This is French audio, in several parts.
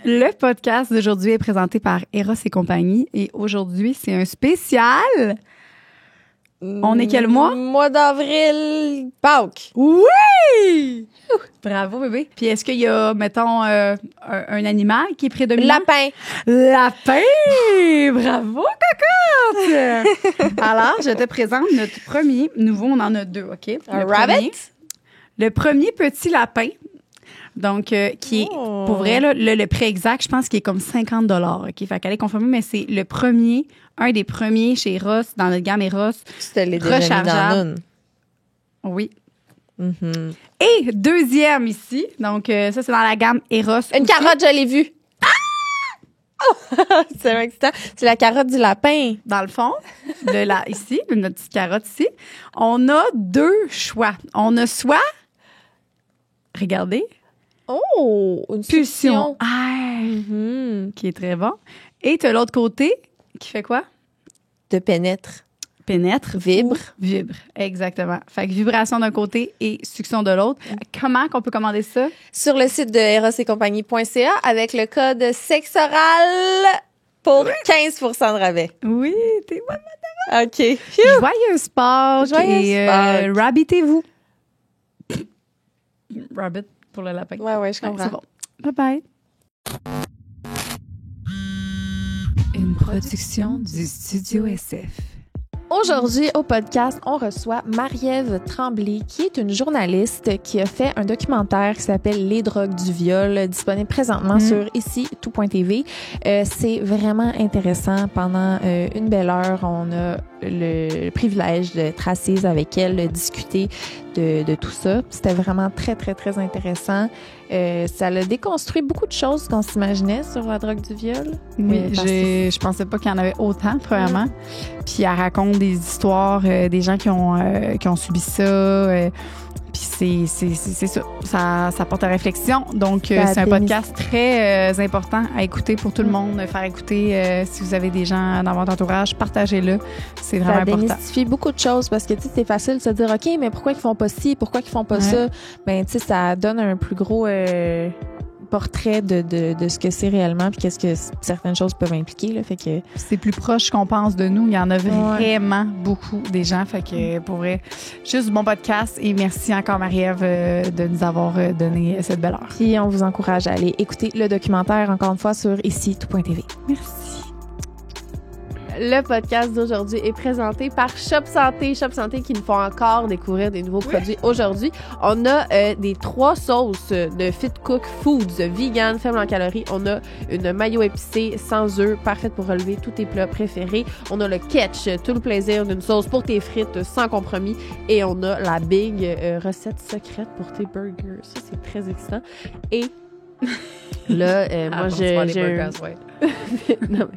Le podcast d'aujourd'hui est présenté par Eros et compagnie. Et aujourd'hui, c'est un spécial. On est quel mois? Mois d'avril, Pâques. Oui! Bravo, bébé. Puis est-ce qu'il y a, mettons, un animal qui est prédominant? Lapin. Lapin! Bravo, cocotte! Alors, je te présente notre premier nouveau. On en a deux, OK? Un rabbit? Le premier petit lapin. Donc, qui est, pour vrai, là, le prix exact, je pense qu'il est comme 50 $. OK? Fait qu'elle est confirmée, mais c'est le premier, un des premiers chez Ross, dans notre gamme Eros. C'était les rechargeables. Oui. Mm-hmm. Et deuxième ici, donc ça, c'est dans la gamme Eros. Une carotte, je l'ai vue. C'est excitant. C'est la carotte du lapin. Dans le fond, ici, de notre petite carotte ici, on a deux choix. On a soit, regardez, une pulsion air, qui est très bon. Et tu as l'autre côté qui fait quoi? De pénètre. Pénètre. Vibre. Vibre, exactement. Fait que vibration d'un côté et succion de l'autre. Comment qu'on peut commander ça? Sur le site de erosetcompagnie.ca avec le code sexoral pour 15% de rabais. Oui, t'es bonne, madame. OK. Joyeuse Pâques. Joyeuse Pâques. Rabbitez-vous. Rabbit pour le lapin. Ouais, je comprends. C'est bon. Bye-bye. Une production du Studio SF. Aujourd'hui, au podcast, on reçoit Marie-Ève Tremblay, qui est une journaliste qui a fait un documentaire qui s'appelle Les drogues du viol, disponible présentement sur ici, tout.tv. C'est vraiment intéressant. Pendant une belle heure, on a le privilège d'être assise avec elle, de discuter de tout ça. C'était vraiment très, très, très intéressant. Ça a déconstruit beaucoup de choses qu'on s'imaginait sur la drogue du viol. Oui, je pensais pas qu'il y en avait autant, premièrement. Puis elle raconte des histoires des gens qui ont subi ça. Puis c'est ça. Ça porte à réflexion. Donc, c'est un podcast très important à écouter pour tout le monde. Faire écouter, si vous avez des gens dans votre entourage, partagez-le. C'est vraiment important. Ça démystifie beaucoup de choses parce que, tu sais, c'est facile de se dire, OK, mais pourquoi ils font pas ci? Pourquoi ils font pas ça? Ben, tu sais, ça donne un plus gros portrait de ce que c'est réellement puis qu'est-ce que certaines choses peuvent impliquer, là. Fait que c'est plus proche qu'on pense de nous. Il y en a vraiment beaucoup des gens. Fait que pour vrai, juste bon podcast et merci encore Marie-Ève de nous avoir donné cette belle heure. Puis on vous encourage à aller écouter le documentaire encore une fois sur ici tout.tv. Merci. Le podcast d'aujourd'hui est présenté par Shop Santé. Shop Santé qui nous font encore découvrir des nouveaux produits. Aujourd'hui, on a des 3 sauces de Fit Cook Foods vegan, faible en calories. On a une mayo épicée sans œufs, parfaite pour relever tous tes plats préférés. On a le ketch, tout le plaisir d'une sauce pour tes frites sans compromis. Et on a la big recette secrète pour tes burgers. Ça, c'est très excitant. Et là, moi, j'ai non,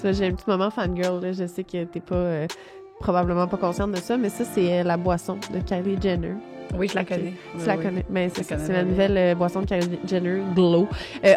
mais j'ai un petit moment fangirl. Là. Je sais que t'es pas probablement pas consciente de ça, mais ça, c'est la boisson de Kylie Jenner. Oui, je la connais. Tu la connais. Mais c'est la nouvelle boisson de Kylie Jenner, Glow,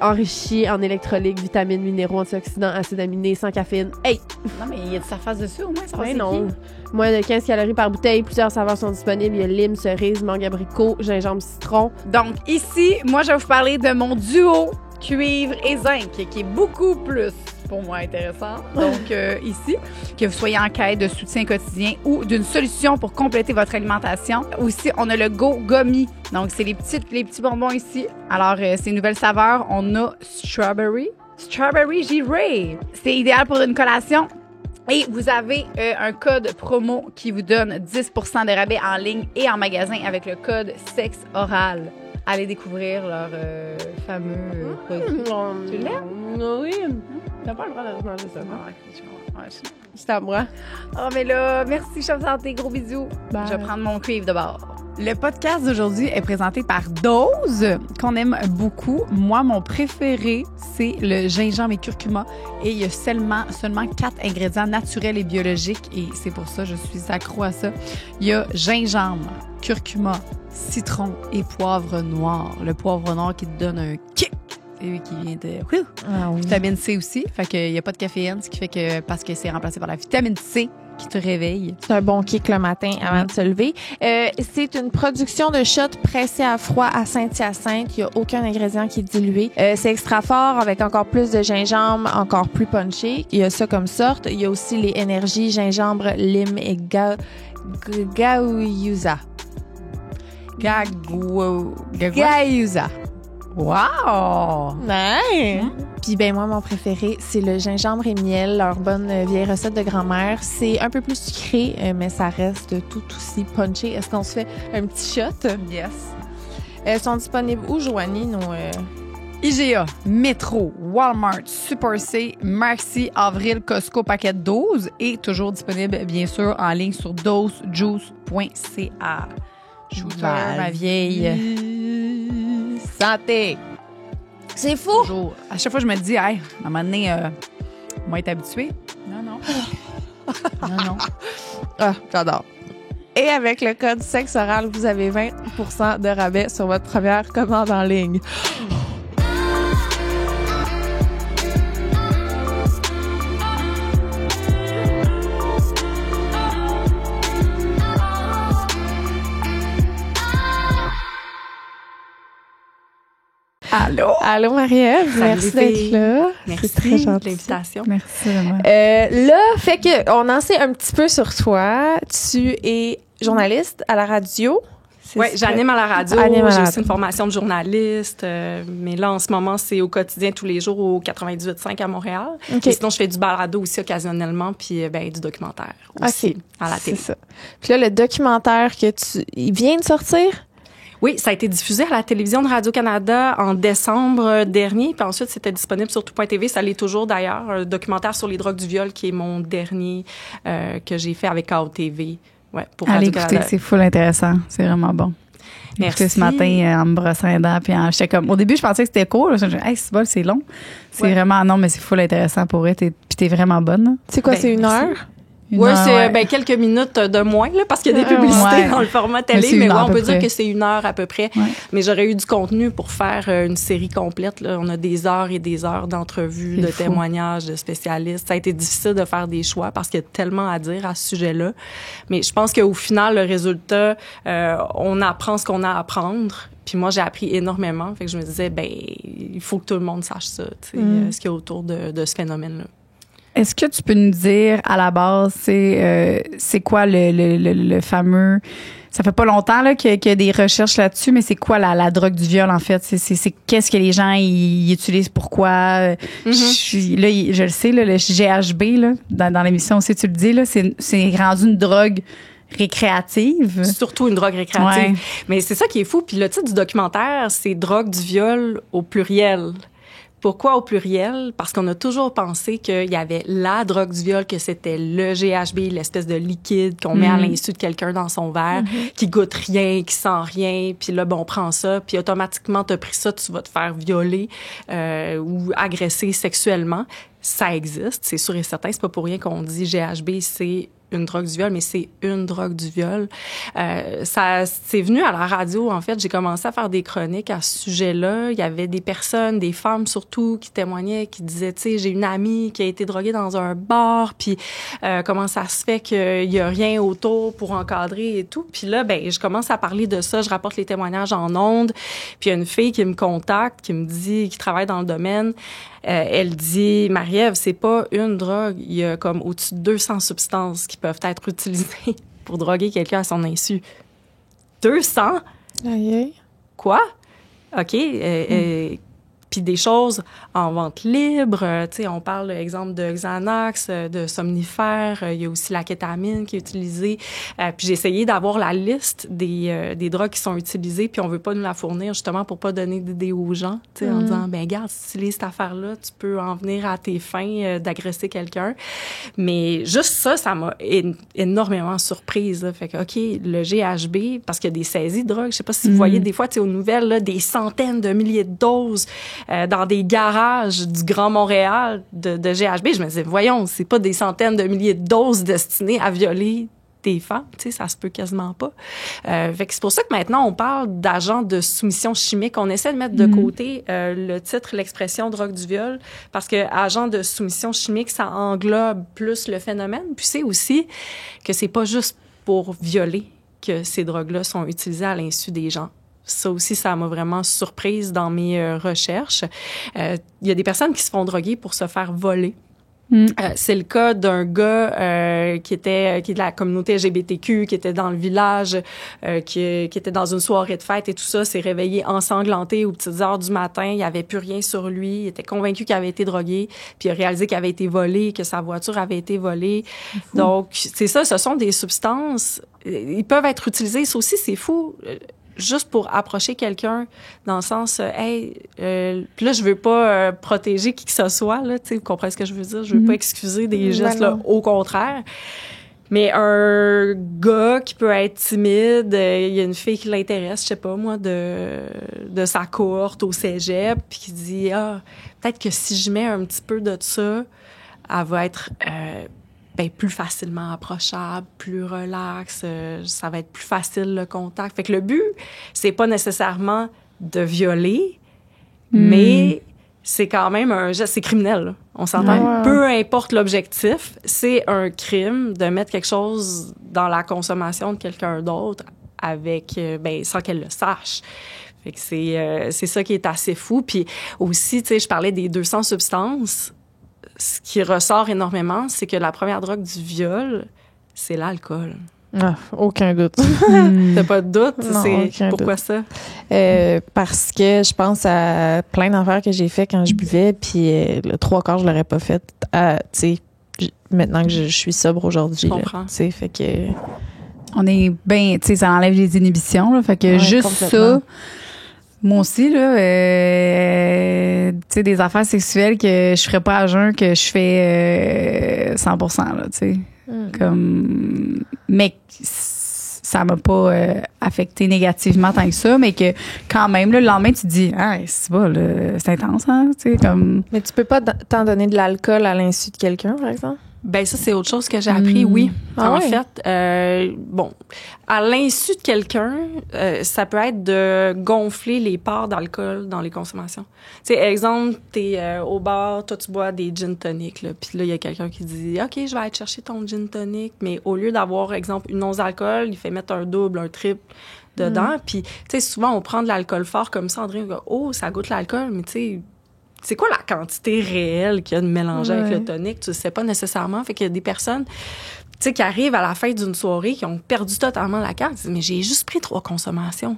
enrichie en électrolytes, vitamines, minéraux, antioxydants, acides aminés, sans caféine. Hey! Non, mais il y a de surface dessus, au moins, ça va. Non. Moins de 15 calories par bouteille. Plusieurs saveurs sont disponibles. Il y a lime, cerise, mangue abricot, gingembre, citron. Donc, ici, moi, je vais vous parler de mon duo cuivre et zinc, qui est beaucoup plus, pour moi, intéressant. Donc, ici, que vous soyez en quête de soutien quotidien ou d'une solution pour compléter votre alimentation. Aussi, on a le Go Gummy. Donc, c'est les petits bonbons ici. Alors, c'est une nouvelle saveur. On a Strawberry Girée. C'est idéal pour une collation. Et vous avez un code promo qui vous donne 10% de rabais en ligne et en magasin avec le code SEXORAL. Allez découvrir leur fameux produit. Tu l'aimes? Oui. T'as pas le droit de manger ça, non? Ouais, c'est à moi. Oh, mais là, merci, Shop Santé. Gros bisous. Bye. Je vais prendre mon cuivre de bord. Le podcast d'aujourd'hui est présenté par Dose, qu'on aime beaucoup. Moi, mon préféré, c'est le gingembre et curcuma. Et il y a seulement 4 ingrédients naturels et biologiques. Et c'est pour ça que je suis accro à ça. Il y a gingembre, curcuma, citron et poivre noir. Le poivre noir qui te donne un kick. C'est lui qui vient de... Vitamine C aussi. Fait qu'il n'y a pas de caféine, ce qui fait que, parce que c'est remplacé par la vitamine C, qui te réveille. C'est un bon kick le matin avant de se lever. C'est une production de shots pressés à froid à Saint-Hyacinthe. Il n'y a aucun ingrédient qui est dilué. C'est extra fort avec encore plus de gingembre, encore plus punché. Il y a ça comme sorte. Il y a aussi les énergies gingembre, lime et gauyuza. Gauyuza. Wow! Nice! Puis ben moi, mon préféré, c'est le gingembre et miel, leur bonne vieille recette de grand-mère. C'est un peu plus sucré, mais ça reste tout aussi punché. Est-ce qu'on se fait un petit shot? Yes. Elles sont disponibles où, Joanie, nos... IGA, Métro, Walmart, Super C, Maxi, Avril, Costco, paquet 12 et toujours disponible, bien sûr, en ligne sur dosejuice.ca. Shooter, ma vieille. Santé! C'est fou! Toujours. À chaque fois, je me dis, hey, à un moment donné, on va être habitué. Non. non. Ah, j'adore. Et avec le code sexe oral, vous avez 20% de rabais sur votre première commande en ligne. Allô, Marie-Ève. Merci d'être là. Merci. C'est très gentil. De l'invitation. Merci vraiment. Là, fait que on en sait un petit peu sur toi. Tu es journaliste à la radio. Oui, j'anime à la radio. J'ai aussi une formation de journaliste. Mais là, en ce moment, c'est au quotidien, tous les jours, au 98.5 à Montréal. Okay. Et sinon, je fais du balado aussi occasionnellement, puis du documentaire aussi à la télé. C'est ça. Puis là, le documentaire il vient de sortir? Oui, ça a été diffusé à la télévision de Radio-Canada en décembre dernier. Puis ensuite, c'était disponible sur tout.tv. Ça l'est toujours, d'ailleurs. Un documentaire sur les drogues du viol qui est mon dernier que j'ai fait avec KOTV. Ouais, pour allez Radio-Canada. écouter, c'est full intéressant. C'est vraiment bon. Merci. Ce matin, en me brossant les dents, puis j'étais comme... Au début, je pensais que c'était court. Je me disais, hey, c'est bon, c'est long. C'est vraiment... Non, mais c'est full intéressant pour eux. Puis t'es vraiment bonne. C'est quoi, c'est une heure? Oui, c'est quelques minutes de moins, là, parce qu'il y a des publicités dans le format télé, mais on peut dire que c'est 1 heure à peu près. Ouais. Mais j'aurais eu du contenu pour faire une série complète. Là. On a des heures et des heures d'entrevues, de témoignages, de spécialistes. Ça a été difficile de faire des choix parce qu'il y a tellement à dire à ce sujet-là. Mais je pense qu'au final, le résultat, on apprend ce qu'on a à apprendre. Puis moi, j'ai appris énormément. Fait que je me disais, il faut que tout le monde sache ça, ce qu'il y a autour de ce phénomène-là. Est-ce que tu peux nous dire, à la base, c'est quoi le fameux... Ça fait pas longtemps là, qu'il y a des recherches là-dessus, mais c'est quoi la drogue du viol, en fait? C'est qu'est-ce que les gens ils utilisent, pourquoi? Je le sais, là, le GHB, là, dans l'émission aussi, tu le dis, là, c'est rendu une drogue récréative. Surtout une drogue récréative. Ouais. Mais c'est ça qui est fou. Puis le titre du documentaire, c'est « Drogue du viol » au pluriel. Pourquoi au pluriel? Parce qu'on a toujours pensé qu'il y avait la drogue du viol, que c'était le GHB, l'espèce de liquide qu'on met à l'insu de quelqu'un dans son verre, qui goûte rien, qui sent rien, puis là, on prend ça, puis automatiquement, t'as pris ça, tu vas te faire violer ou agresser sexuellement. Ça existe, c'est sûr et certain. C'est pas pour rien qu'on dit GHB, c'est une drogue du viol, mais c'est une drogue du viol. Ça, c'est venu à la radio, en fait. J'ai commencé à faire des chroniques à ce sujet-là. Il y avait des personnes, des femmes surtout, qui témoignaient, qui disaient, tu sais, j'ai une amie qui a été droguée dans un bar, puis comment ça se fait qu'il y a rien autour pour encadrer et tout. Puis là, je commence à parler de ça, je rapporte les témoignages en ondes. Puis il y a une fille qui me contacte, qui me dit, qui travaille dans le domaine. Elle dit, Marie-Ève, c'est pas une drogue. Il y a comme au-dessus de 200 substances qui peuvent être utilisées pour droguer quelqu'un à son insu. 200? Aïe. Quoi? OK. Puis des choses en vente libre. Tu sais, on parle, exemple, de Xanax, de somnifères. Il y a aussi la kétamine qui est utilisée. Puis j'ai essayé d'avoir la liste des drogues qui sont utilisées, puis on veut pas nous la fournir, justement, pour pas donner d'idées aux gens. Tu sais, en disant, regarde, si tu utilises cette affaire-là, tu peux en venir à tes fins d'agresser quelqu'un. Mais juste ça m'a énormément surprise. Là. Fait que, OK, le GHB, parce qu'il y a des saisies de drogue. Je sais pas si vous voyez des fois, tu sais, aux nouvelles, là, des centaines de milliers de doses dans des garages du Grand Montréal de GHB. Je me disais, voyons, c'est pas des centaines de milliers de doses destinées à violer des femmes, tu sais, ça se peut quasiment pas. Fait que c'est pour ça que maintenant, on parle d'agents de soumission chimique. On essaie de mettre de côté le titre, l'expression drogue du viol, parce que agent de soumission chimique, ça englobe plus le phénomène. Puis c'est aussi que c'est pas juste pour violer que ces drogues-là sont utilisées à l'insu des gens. Ça aussi, ça m'a vraiment surprise dans mes recherches. Il y a des personnes qui se font droguer pour se faire voler. C'est le cas d'un gars qui est de la communauté LGBTQ, qui était dans le village, qui était dans une soirée de fête et tout ça, s'est réveillé ensanglanté aux petites heures du matin. Il avait plus rien sur lui. Il était convaincu qu'il avait été drogué, puis il a réalisé qu'il avait été volé, que sa voiture avait été volée. Donc, c'est ça, ce sont des substances. Ils peuvent être utilisés. Ça aussi, c'est fou. Juste pour approcher quelqu'un dans le sens puis là je veux pas protéger qui que ce soit là, tu sais, vous comprenez ce que je veux dire, je veux pas excuser des gestes là, au contraire. Mais un gars qui peut être timide, il y a une fille qui l'intéresse, je sais pas moi, de sa cohorte au cégep, puis qui dit peut-être que si je mets un petit peu de ça, elle va être plus facilement approchable, plus relax, ça va être plus facile le contact. Fait que le but, c'est pas nécessairement de violer, mais c'est quand même un geste, c'est criminel, là. On s'entend. Peu importe l'objectif, c'est un crime de mettre quelque chose dans la consommation de quelqu'un d'autre avec, sans qu'elle le sache. Fait que c'est ça qui est assez fou. Puis aussi, tu sais, je parlais des 200 substances. Ce qui ressort énormément, c'est que la première drogue du viol, c'est l'alcool. Ah, aucun doute. T'as pas de doute? Non, pourquoi doute. Ça? Parce que je pense à plein d'affaires que j'ai fait quand je buvais, puis le 3/4, je l'aurais pas fait. Tu sais, maintenant que je suis sobre aujourd'hui. Je comprends. Tu sais, fait que... On est bien, tu sais, ça enlève les inhibitions, là. Fait que juste ça... Moi aussi, là, tu sais, des affaires sexuelles que je ferais pas à jeun, que je fais 100%, là, tu sais. Comme... Mais ça m'a pas affecté négativement tant que ça, mais que quand même, là, le lendemain, tu te dis, c'est intense, hein, tu sais, comme... Mais tu peux pas t'en donner de l'alcool à l'insu de quelqu'un, par exemple? Ben ça, c'est autre chose que j'ai appris, oui. En fait, à l'insu de quelqu'un, ça peut être de gonfler les parts d'alcool dans les consommations. Tu sais, exemple, t'es au bar, toi, tu bois des gin tonic, là, puis là, il y a quelqu'un qui dit « OK, je vais aller chercher ton gin tonic », mais au lieu d'avoir, exemple, une once d'alcool, il fait mettre un double, un triple dedans, puis, tu sais, souvent, on prend de l'alcool fort comme ça, André, ça goûte l'alcool, mais tu sais, c'est quoi la quantité réelle qu'il y a de mélangé avec le tonic? Tu le sais pas nécessairement. Fait qu'il y a des personnes, tu sais, qui arrivent à la fin d'une soirée, qui ont perdu totalement la carte. Ils disent, mais j'ai juste pris 3 consommations.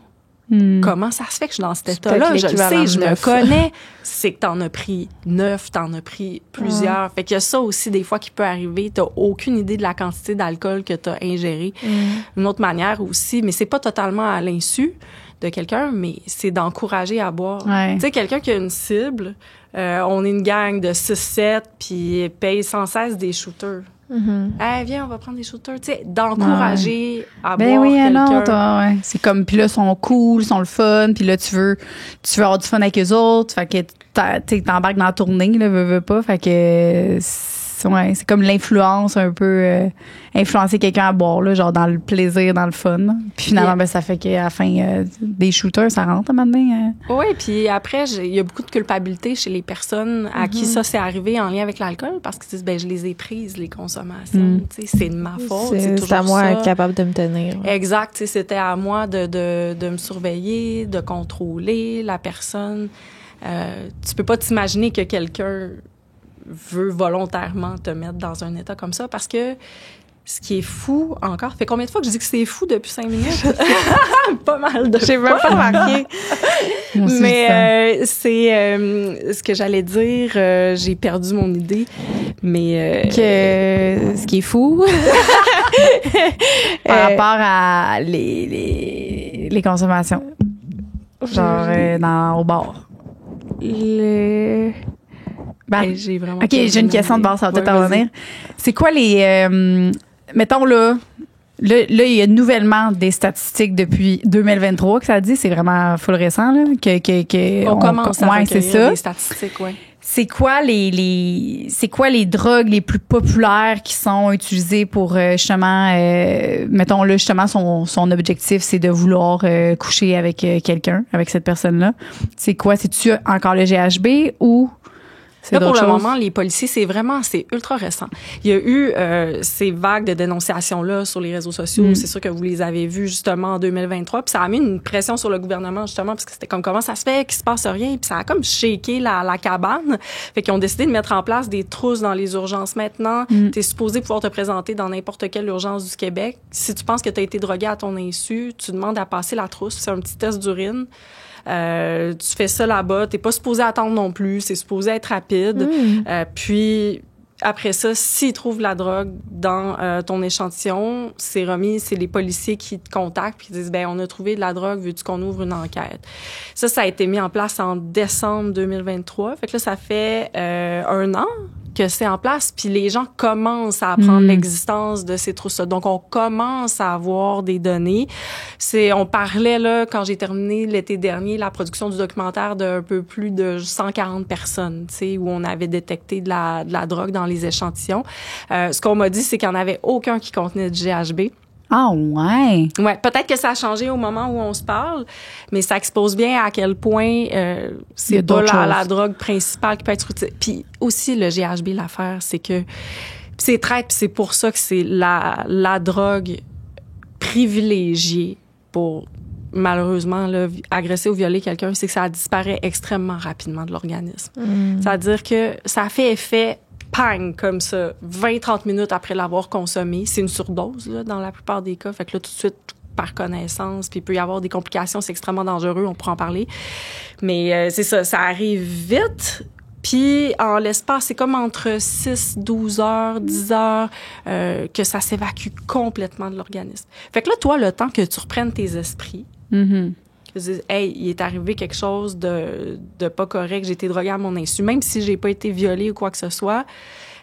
Comment ça se fait que je suis dans cet état-là? Je le sais, je me connais. C'est que t'en as pris 9, t'en as pris plusieurs. Fait qu'il y a ça aussi, des fois, qui peut arriver. T'as aucune idée de la quantité d'alcool que t'as ingéré. Une autre manière aussi, mais c'est pas totalement à l'insu de quelqu'un, mais c'est d'encourager à boire. Tu sais, quelqu'un qui a une cible, on est une gang de 6-7, puis paye sans cesse des shooters. Hey, viens, on va prendre des shooters. Tu sais, d'encourager à boire quelqu'un. C'est comme, puis là, ils sont cool, ils sont le fun, puis là, tu veux avoir du fun avec eux autres. Fait que t'embarques dans la tournée, là, veux pas. Fait que c'est comme l'influence un peu, influencer quelqu'un à boire, là, genre dans le plaisir, dans le fun. Puis finalement, ça fait qu'à la fin, des shooters, ça rentre maintenant. Oui, puis après, il y a beaucoup de culpabilité chez les personnes à qui ça s'est arrivé en lien avec l'alcool, parce qu'ils disent, je les ai prises, les consommations. Tu sais, c'est de ma faute. C'est à moi d'être capable de me tenir. Exact. Tu sais, c'était à moi de me surveiller, de contrôler la personne. Tu peux pas t'imaginer que quelqu'un veut volontairement te mettre dans un état comme ça, parce que ce qui est fou encore, fait combien de fois que je dis que c'est fou depuis 5 minutes? Pas mal de fois. J'ai même pas remarqué. Mais c'est ce que j'allais dire, j'ai perdu mon idée, mais que ce qui est fou par rapport à les consommations, genre au bar. J'ai vraiment OK, j'ai une question de base, ça va peut-être en venir. C'est quoi les... mettons, là, il y a nouvellement des statistiques depuis 2023 que ça dit. C'est vraiment full récent, là. On commence à recueillir c'est ça. des statistiques, oui. c'est quoi les drogues les plus populaires qui sont utilisées pour justement, mettons là justement son objectif, c'est de vouloir coucher avec quelqu'un, avec cette personne-là. C'est quoi? C'est-tu encore le GHB ou c'est là, pour d'autres le choses? moment, les policiers, c'est ultra récent. Il y a eu ces vagues de dénonciations-là sur les réseaux sociaux. C'est sûr que vous les avez vues justement en 2023. Puis ça a mis une pression sur le gouvernement justement parce que c'était comme comment ça se fait qu'il se passe rien. Puis ça a comme shaké la cabane. Fait qu'ils ont décidé de mettre en place des trousses dans les urgences maintenant. T'es supposé pouvoir te présenter dans n'importe quelle urgence du Québec. Si tu penses que t'as été drogué à ton insu, tu demandes à passer la trousse. C'est un petit test d'urine. Tu fais ça là-bas, t'es pas supposé attendre non plus, c'est supposé être rapide. Puis après ça, s'ils trouvent la drogue dans ton échantillon, c'est remis, c'est les policiers qui te contactent puis qui disent ben on a trouvé de la drogue, veux-tu qu'on ouvre une enquête. Ça a été mis en place en décembre 2023. Fait que là ça fait 1 an que c'est en place, puis les gens commencent à apprendre l'existence de ces trousses-là. Donc, on commence à avoir des données. On parlait, là, quand j'ai terminé l'été dernier, la production du documentaire d'un peu plus de 140 personnes, tu sais, où on avait détecté de la drogue dans les échantillons. Ce qu'on m'a dit, c'est qu'il n'y en avait aucun qui contenait du GHB. Ah ouais. Ouais, peut-être que ça a changé au moment où on se parle, mais ça expose bien à quel point c'est pas la drogue principale qui peut être utile. Puis aussi le GHB, l'affaire, c'est que c'est traite, puis c'est pour ça que c'est la drogue privilégiée pour malheureusement là, agresser ou violer quelqu'un, c'est que ça disparaît extrêmement rapidement de l'organisme. C'est-à-dire que ça fait effet pang, comme ça, 20-30 minutes après l'avoir consommé. C'est une surdose, là, dans la plupart des cas. Fait que là, tout de suite, par connaissance, puis il peut y avoir des complications, c'est extrêmement dangereux, on pourra en parler. Mais c'est ça arrive vite. Puis, en l'espace, c'est comme entre 6, 12 heures, 10 heures que ça s'évacue complètement de l'organisme. Fait que là, toi, le temps que tu reprennes tes esprits, que tu dises, hey, il est arrivé quelque chose de pas correct, j'ai été droguée à mon insu, même si j'ai pas été violée ou quoi que ce soit,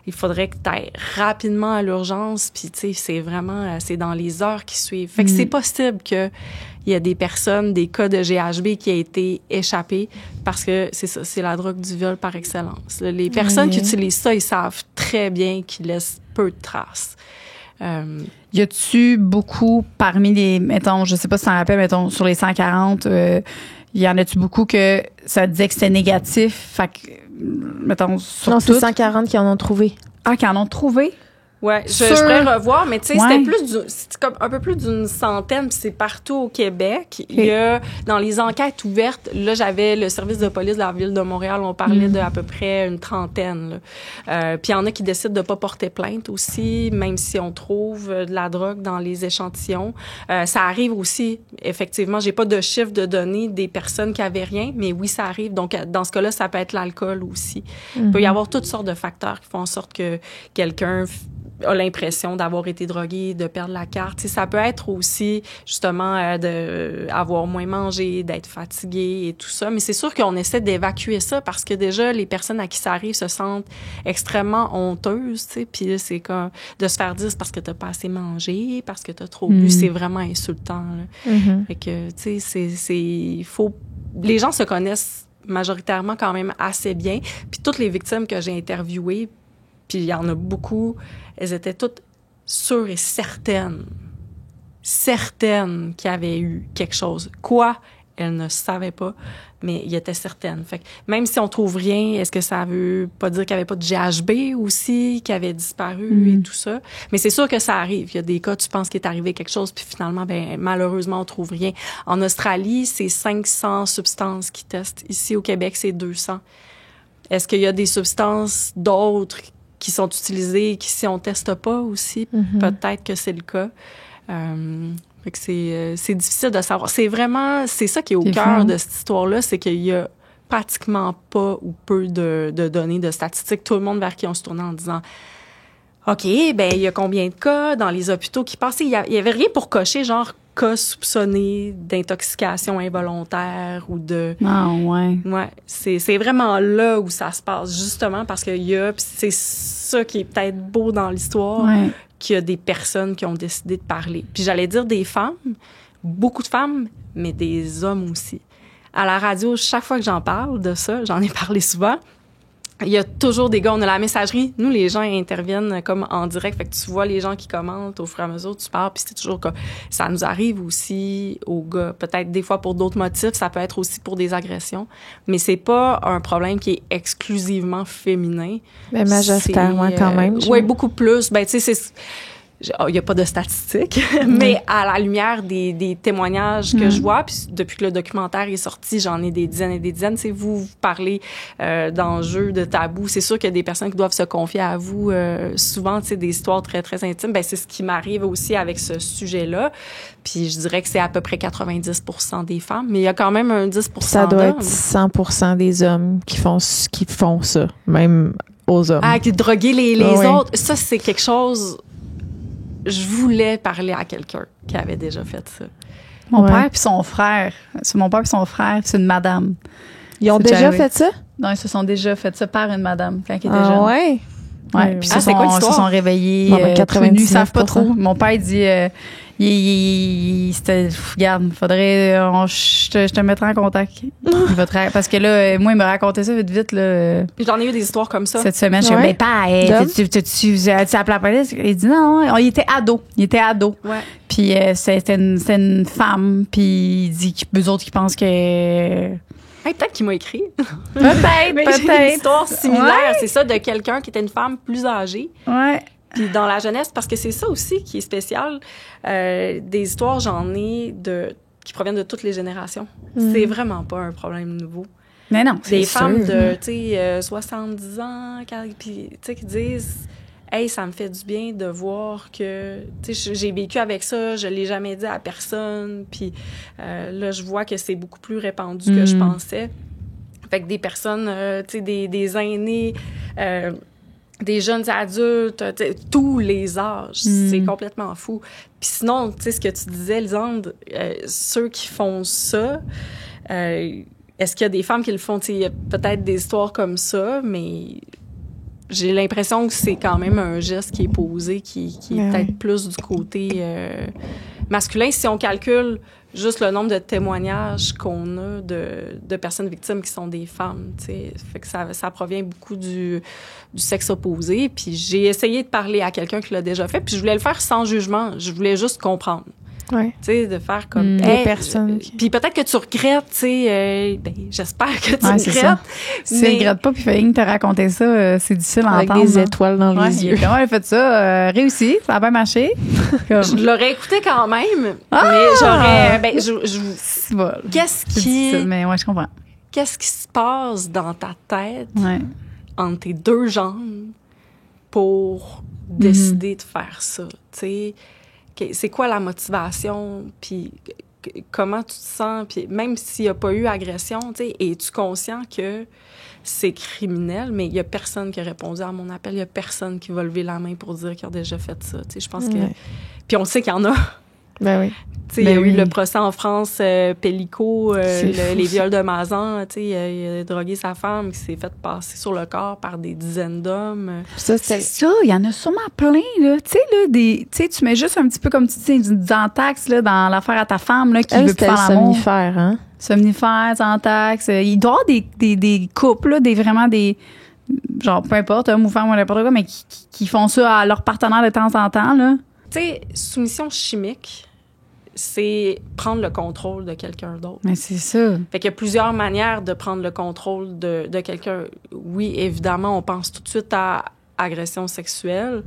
il faudrait que tu ailles rapidement à l'urgence, puis tu sais, c'est dans les heures qui suivent. Fait que c'est possible que il y a des personnes, des cas de GHB qui a été échappés parce que c'est ça, c'est la drogue du viol par excellence. Les personnes qui utilisent ça, ils savent très bien qu'ils laissent peu de traces. Y a-tu beaucoup parmi les, mettons, je sais pas si t'en rappelles, mettons, sur les 140, y en a-tu beaucoup que ça disait que c'était négatif? Fait que, mettons, sur non, c'est toutes? 140 qui en ont trouvé. Ah, qui en ont trouvé? Ouais, je pourrais revoir, mais tu sais, c'était comme un peu plus d'une centaine, puis c'est partout au Québec. Il y a, dans les enquêtes ouvertes, là, j'avais le service de police de la ville de Montréal, on parlait de à peu près une trentaine, là. Puis il y en a qui décident de pas porter plainte aussi, même si on trouve de la drogue dans les échantillons. Ça arrive aussi, effectivement, j'ai pas de chiffre de données des personnes qui avaient rien, mais oui, ça arrive. Donc, dans ce cas-là, ça peut être l'alcool aussi. Il peut y avoir toutes sortes de facteurs qui font en sorte que quelqu'un a l'impression d'avoir été drogué, de perdre la carte. T'sais, ça peut être aussi, justement, d'avoir moins mangé, d'être fatigué et tout ça. Mais c'est sûr qu'on essaie d'évacuer ça parce que déjà, les personnes à qui ça arrive se sentent extrêmement honteuses. Puis c'est comme de se faire dire c'est parce que t'as pas assez mangé, parce que t'as trop bu. C'est vraiment insultant. Là. Fait que, tu sais, il faut... Les gens se connaissent majoritairement quand même assez bien. Puis toutes les victimes que j'ai interviewées, puis il y en a beaucoup, elles étaient toutes sûres et certaines qu'il y avait eu quelque chose. Quoi? Elles ne savaient pas, mais il était certaine. Fait que même si on trouve rien, est-ce que ça veut pas dire qu'il y avait pas de GHB aussi, qui avait disparu et tout ça? Mais c'est sûr que ça arrive. Il y a des cas, tu penses qu'il est arrivé quelque chose, puis finalement, ben malheureusement, on trouve rien. En Australie, c'est 500 substances qui testent. Ici, au Québec, c'est 200. Est-ce qu'il y a des substances d'autres qui sont utilisées, qui si on teste pas aussi, peut-être que c'est le cas. Fait que c'est difficile de savoir. C'est ça qui est au cœur de cette histoire-là, c'est qu'il y a pratiquement pas ou peu de données, de statistiques. Tout le monde vers qui on se tournait en disant OK, ben il y a combien de cas dans les hôpitaux qui passaient? Il y avait rien pour cocher, genre cas soupçonnés d'intoxication involontaire ou de... Ah, ouais. Ouais, c'est vraiment là où ça se passe, justement, parce qu'il y a... Puis c'est ça qui est peut-être beau dans l'histoire, qu'il y a des personnes qui ont décidé de parler. Puis j'allais dire des femmes, beaucoup de femmes, mais des hommes aussi. À la radio, chaque fois que j'en parle de ça, j'en ai parlé souvent, il y a toujours des gars, on a la messagerie. Nous, les gens interviennent comme en direct. Fait que tu vois les gens qui commentent au fur et à mesure, tu parles, puis c'est toujours comme... Ça nous arrive aussi aux gars. Peut-être des fois pour d'autres motifs, ça peut être aussi pour des agressions. Mais c'est pas un problème qui est exclusivement féminin. Mais majoritairement quand même. Oui, beaucoup plus. Ben, tu sais, il n'y a pas de statistiques, mais à la lumière des témoignages que je vois, puis depuis que le documentaire est sorti, j'en ai des dizaines et des dizaines. C'est vous parlez d'enjeux, de tabous. C'est sûr qu'il y a des personnes qui doivent se confier à vous souvent, tu sais, des histoires très, très intimes. Ben, c'est ce qui m'arrive aussi avec ce sujet-là. Puis je dirais que c'est à peu près 90% des femmes, mais il y a quand même un 10% Ça doit d'hommes. être 100% des hommes qui font ça, même aux hommes. Ah, qui droguer les Oui. autres. Ça, c'est quelque chose... Je voulais parler à quelqu'un qui avait déjà fait ça. Mon Ouais. père puis son frère. C'est mon père puis son frère, c'est une madame. Ils ont C'est déjà arrivé. fait ça? Non, ils se sont déjà fait ça par une madame quand ils étaient Ah jeunes. ouais? Ouais, puis Ah, c'est quoi ils se l'histoire? sont réveillés, Bon, ben, tout nus, ils savent pas 99%. trop. Mon père dit, c'était, regarde, faudrait, je te mettrai en contact. Il va parce que là, moi, il me racontait ça vite, là, J'en ai eu des histoires comme ça. cette semaine. Je suis Ouais. mais pas, Dom? tu appelé la police? Il dit non, il était ado. Ouais. Puis c'était une femme, puis il dit qu'eux autres qui pensent que... Hey, peut-être qu'il m'a écrit. Peut-être, Mais j'ai une peut-être. histoire similaire. Ouais. C'est ça, de quelqu'un qui était une femme plus âgée. Ouais. Puis dans la jeunesse, parce que c'est ça aussi qui est spécial. Des histoires, j'en ai qui proviennent de toutes les générations. C'est vraiment pas un problème nouveau. Mais non, c'est Des femmes sûr. de, tu sais, 70 ans, puis, tu sais, qui disent... Hey, ça me fait du bien de voir que, tu sais, j'ai vécu avec ça, je l'ai jamais dit à personne, puis là, je vois que c'est beaucoup plus répandu que je pensais. Fait que des personnes, tu sais, des aînés, des jeunes adultes, tu sais, tous les âges, c'est complètement fou. Puis sinon, tu sais, ce que tu disais, Lisande, ceux qui font ça, est-ce qu'il y a des femmes qui le font? Tu sais, il y a peut-être des histoires comme ça, mais... J'ai l'impression que c'est quand même un geste qui est posé, qui est peut-être plus du côté masculin. Si on calcule juste le nombre de témoignages qu'on a de personnes victimes qui sont des femmes, tu sais, fait que ça provient beaucoup du sexe opposé. Puis j'ai essayé de parler à quelqu'un qui l'a déjà fait, puis je voulais le faire sans jugement. Je voulais juste comprendre. Ouais. Tu sais, de faire comme... Des personnes. Puis peut-être que tu regrettes, tu sais... ben, j'espère que tu Ouais, c'est ça. regrettes. Si tu regrette pas, puis Faying te raconter ça, c'est difficile à Avec entendre. des hein. étoiles dans Ouais, les il yeux. est comment elle a fait ça? Réussi, ça a bien marché. Comme, Je l'aurais écouté quand même, Ah! mais j'aurais... Ben, c'est bon. qu'est-ce C'est qui difficile, mais ouais, je comprends. se passe dans ta tête Ouais. entre tes deux jambes pour décider de faire ça? Tu sais, c'est quoi la motivation? Puis comment tu te sens? Puis même s'il n'y a pas eu agression, tu sais, es-tu conscient que c'est criminel? Mais il n'y a personne qui a répondu à mon appel. Il n'y a personne qui va lever la main pour dire qu'il a déjà fait ça. Tu sais, je pense que... Ouais. Puis on sait qu'il y en a. Ben oui. Tu sais, il y a Ben eu oui. le procès en France, Pellico, C'est fou, les ça. viols de Mazan. Tu sais, il a drogué sa femme qui s'est fait passer sur le corps par des dizaines d'hommes. Ça, C'est c'était... ça, il y en a sûrement plein, là. Tu sais, là, tu sais, tu mets juste un petit peu, comme tu dis, du Xantax, là, dans l'affaire à ta femme, là, qui Elle, veut plus c'était le faire l'amour. somnifère, hein? Somnifère, Xantax. Il doit y avoir des couples, là, vraiment des... Genre, peu importe, homme ou femme ou n'importe quoi, mais qui font ça à leur partenaire de temps en temps, là. Tu sais, soumission chimique, c'est prendre le contrôle de quelqu'un d'autre. Mais c'est ça. Fait qu'il y a plusieurs manières de prendre le contrôle de quelqu'un. Oui, évidemment, on pense tout de suite à agression sexuelle,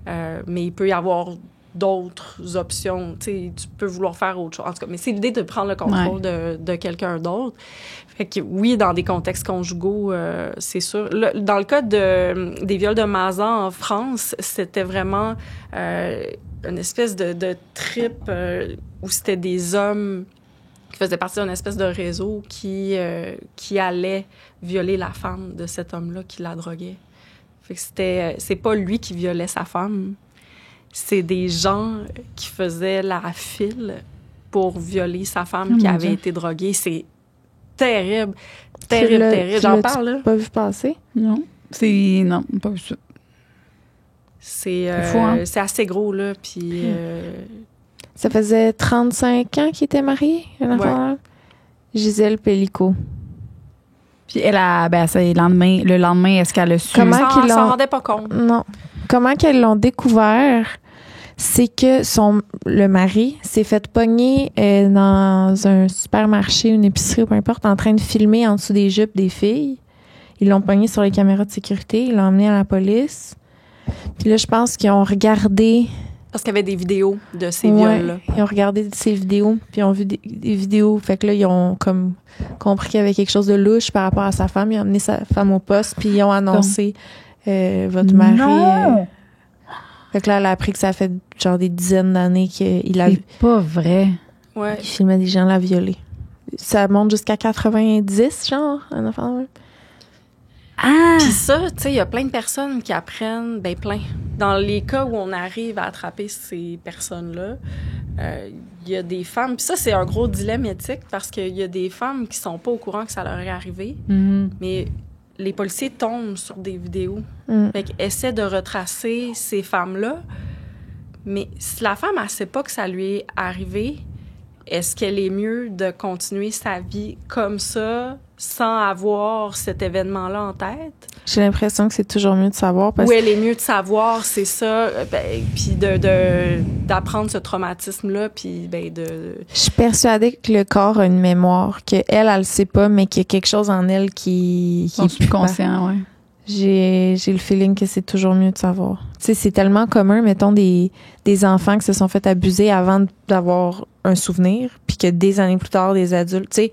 mais il peut y avoir d'autres options. Tu sais, tu peux vouloir faire autre chose. En tout cas, mais c'est l'idée de prendre le contrôle de quelqu'un d'autre. Fait que oui, dans des contextes conjugaux, c'est sûr. Dans le cas des viols de Mazan en France, c'était vraiment une espèce de trip où c'était des hommes qui faisaient partie d'une espèce de réseau qui allait violer la femme de cet homme-là qui la droguait. Fait que c'est pas lui qui violait sa femme, c'est des gens qui faisaient la file pour violer sa femme qui mon avait Dieu. été droguée. C'est terrible, Tu terrible, l'as- terrible. tu J'en l'as-tu parle, là. pas vu passer? Non. Non, pas vu ça. C'est fou, hein? c'est assez gros, là, puis... Ça faisait 35 ans qu'il était marié, un enfant. Gisèle Pellico. Puis elle a, c'est le lendemain, est-ce qu'elle a su? Comment qu'ils s'en l'ont... rendait pas compte. Non. Comment qu'elles l'ont découvert, c'est que le mari s'est fait pogner dans un supermarché, une épicerie ou peu importe, en train de filmer en dessous des jupes des filles. Ils l'ont pogné sur les caméras de sécurité, ils l'ont emmené à la police. Puis là, je pense qu'ils ont regardé... Parce qu'il y avait des vidéos de ces viols-là. Ils ont regardé ces vidéos, puis ils ont vu des vidéos. Fait que là, ils ont comme compris qu'il y avait quelque chose de louche par rapport à sa femme. Ils ont amené sa femme au poste, puis ils ont annoncé votre mari. Non! Fait que là, elle a appris que ça fait genre des dizaines d'années qu'il C'est pas vrai. Ouais. qu'il filmait des gens la violer. Ça monte jusqu'à 90, genre, un enfant. Ouais. Ah! Puis ça, tu sais, il y a plein de personnes qui apprennent, plein. Dans les cas où on arrive à attraper ces personnes-là, il y a des femmes, puis ça, c'est un gros dilemme éthique parce qu'il y a des femmes qui sont pas au courant que ça leur est arrivé, mais les policiers tombent sur des vidéos. Fait qu'ils essaient de retracer ces femmes-là, mais si la femme, elle sait pas que ça lui est arrivé, est-ce qu'elle est mieux de continuer sa vie comme ça, sans avoir cet événement-là en tête? J'ai l'impression que c'est toujours mieux de savoir parce Ou elle est mieux de savoir, c'est ça, puis d'apprendre ce traumatisme-là, puis de... je suis persuadée que le corps a une mémoire, que elle le sait pas, mais qu'il y a quelque chose en elle qui Son subconscient, ouais. J'ai le feeling que c'est toujours mieux de savoir. Tu sais, c'est tellement commun, mettons, des enfants qui se sont fait abuser avant d'avoir un souvenir, puis que des années plus tard, des adultes, tu sais,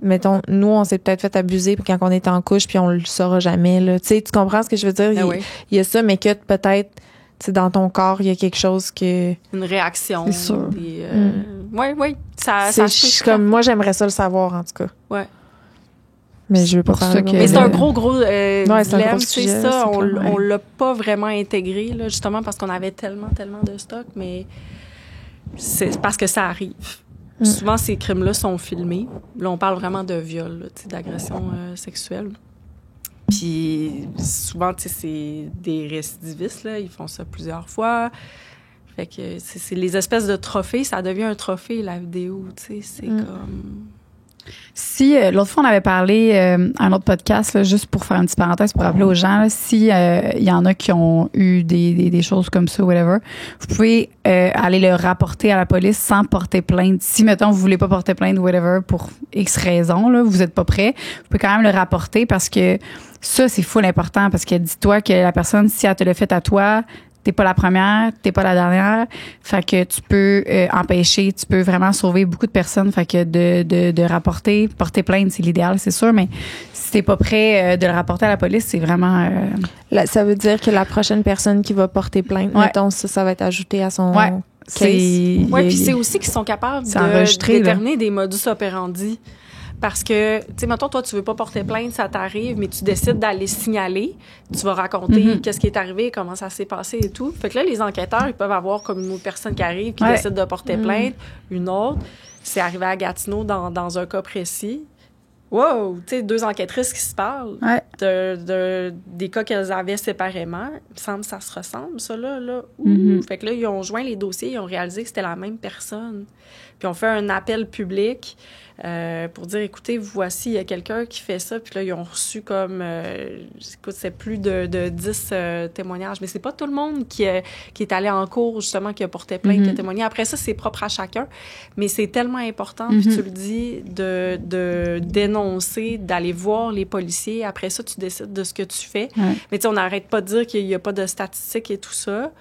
mettons, nous, on s'est peut-être fait abuser quand on était en couche, puis on le saura jamais, là. Tu sais, tu comprends ce que je veux dire? Il y a ça, mais que peut-être, tu sais, dans ton corps, il y a quelque chose que... Une réaction. C'est sûr. Oui, ça je se suis peut. comme, moi, j'aimerais ça le savoir, en tout cas. Ouais. Mais je veux pas pour ça parler. que- Mais c'est un le- gros c'est un dilemme, gros c'est sujet, ça. c'est clair, On l'a pas vraiment intégré, là, justement, parce qu'on avait tellement de stock, mais c'est parce que ça arrive. Souvent, ces crimes-là sont filmés. Là, on parle vraiment de viol, là, tu sais, d'agression sexuelle. Puis souvent, tu sais, c'est des récidivistes, là. Ils font ça plusieurs fois. Fait que c'est les espèces de trophées. Ça devient un trophée, la vidéo, tu sais. C'est comme... Si, l'autre fois, on avait parlé à un autre podcast, là, juste pour faire une petite parenthèse, pour rappeler aux gens, là, si il y en a qui ont eu des choses comme ça, whatever, vous pouvez aller le rapporter à la police sans porter plainte. Si, mettons, vous voulez pas porter plainte, whatever, pour X raison, là, vous êtes pas prêt, vous pouvez quand même le rapporter parce que ça, c'est full important parce que dis-toi que la personne, si elle te l'a fait à toi, t'es pas la première, t'es pas la dernière. Fait que tu peux empêcher, tu peux vraiment sauver beaucoup de personnes. Fait que de rapporter, porter plainte, c'est l'idéal, c'est sûr, mais si t'es pas prêt de le rapporter à la police, c'est vraiment... Là, ça veut dire que la prochaine personne qui va porter plainte, Ouais. mettons, ça va être ajouté à son Ouais. case. C'est... Oui, puis c'est aussi qu'ils sont capables c'est de enregistré, déterminer des modus operandi. Parce que, tu sais, mettons, toi, tu veux pas porter plainte, ça t'arrive, mais tu décides d'aller signaler. Tu vas raconter qu'est-ce qui est arrivé, comment ça s'est passé et tout. Fait que là, les enquêteurs, ils peuvent avoir comme une autre personne qui arrive, qui décide de porter plainte, une autre. C'est arrivé à Gatineau dans un cas précis. Wow! Tu sais, 2 enquêtrices qui se parlent des cas qu'elles avaient séparément. Il me semble que ça se ressemble, ça, là. Ouh! Fait que là, ils ont joint les dossiers, ils ont réalisé que c'était la même personne. Puis on fait un appel public pour dire, écoutez, voici, il y a quelqu'un qui fait ça. Puis là, ils ont reçu comme, écoute, c'est plus de 10 témoignages. Mais c'est pas tout le monde qui est allé en cours, justement, qui a porté plainte, qui a témoigné. Après ça, c'est propre à chacun. Mais c'est tellement important, puis tu le dis, de dénoncer, d'aller voir les policiers. Après ça, tu décides de ce que tu fais. Ouais. Mais tu sais, on n'arrête pas de dire qu'il n'y a pas de statistiques et tout ça.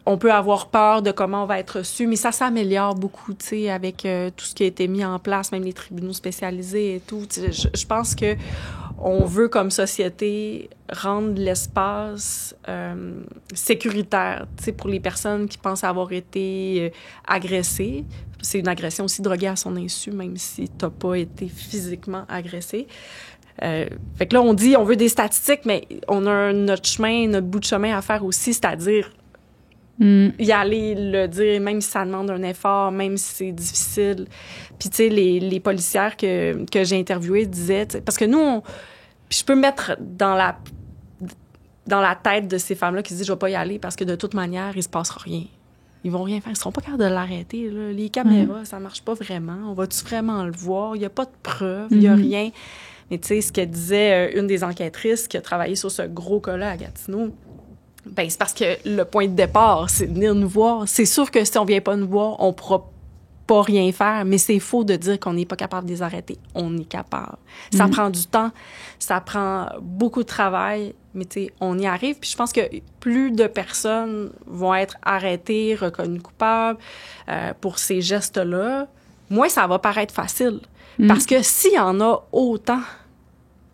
On peut avoir peur de comment on va être reçu, mais ça s'améliore beaucoup, tu sais, avec tout ce qui a été mis en place, même les tribunaux spécialisés et tout. Je pense que on veut, comme société, rendre l'espace sécuritaire, tu sais, pour les personnes qui pensent avoir été agressées. C'est une agression aussi droguée à son insu, même si t'as pas été physiquement agressé. Fait que là, on dit, on veut des statistiques, mais on a notre bout de chemin à faire aussi, c'est-à-dire y aller le dire, même si ça demande un effort, même si c'est difficile. Puis, tu sais, les policières que j'ai interviewées disaient, parce que nous, puis je peux me mettre dans la tête de ces femmes-là qui se disent, je vais pas y aller parce que de toute manière, il se passera rien. Ils vont rien faire. Ils seront pas capables de l'arrêter, là. Les caméras, ça marche pas vraiment. On va-tu vraiment le voir? Il y a pas de preuves, il y a rien. Mais tu sais, ce que disait une des enquêtrices qui a travaillé sur ce gros cas-là à Gatineau, ben c'est parce que le point de départ, c'est de venir nous voir. C'est sûr que si on vient pas nous voir, on pourra pas rien faire, mais c'est faux de dire qu'on n'est pas capable de les arrêter. On est capable. Ça prend du temps, ça prend beaucoup de travail, mais tu sais, on y arrive. Puis je pense que plus de personnes vont être arrêtées, reconnues coupables pour ces gestes-là, moins ça va paraître facile. Parce que s'il y en a autant,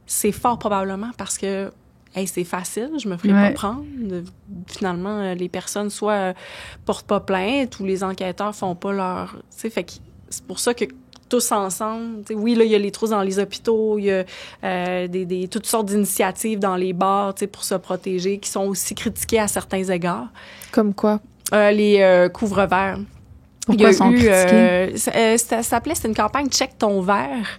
c'est fort probablement parce que hey, c'est facile, je me ferai pas prendre. Finalement, les personnes soit portent pas plainte ou les enquêteurs font pas leur... Tu sais, fait que c'est pour ça que tous ensemble, tu sais, oui, là, il y a les trousses dans les hôpitaux, il y a toutes sortes d'initiatives dans les bars, tu sais, pour se protéger, qui sont aussi critiquées à certains égards. Comme quoi? Les couvre-verres. Pourquoi ils sont critiqués? Ça s'appelait, c'était une campagne « Check ton verre ».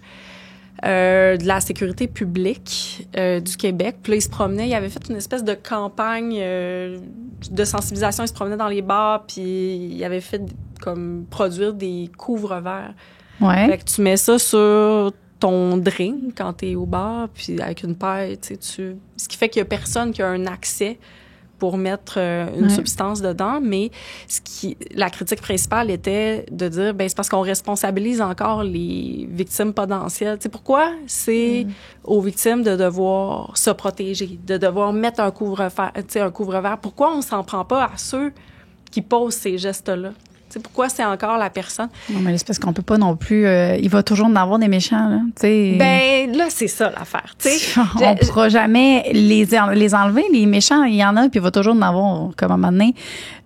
De la sécurité publique du Québec. Puis là, il se promenait, il avait fait une espèce de campagne de sensibilisation. Il se promenait dans les bars, puis il avait fait comme produire des couvre-verres. Ouais. Fait que tu mets ça sur ton drink quand t'es au bar, puis avec une paille, tu sais, ce qui fait qu'il y a personne qui a un accès pour mettre une substance dedans, mais la critique principale était de dire, ben c'est parce qu'on responsabilise encore les victimes potentielles. Tu sais, pourquoi c'est aux victimes de devoir se protéger, de devoir mettre un couvre-verre? Pourquoi on s'en prend pas à ceux qui posent ces gestes-là? Tu sais, pourquoi c'est encore la personne? Non, mais c'est parce qu'on peut pas non plus... il va toujours en avoir des méchants, là. T'sais. Ben, là, c'est ça l'affaire. On pourra jamais les enlever, les méchants. Il y en a, puis il va toujours en avoir, comme à un moment donné.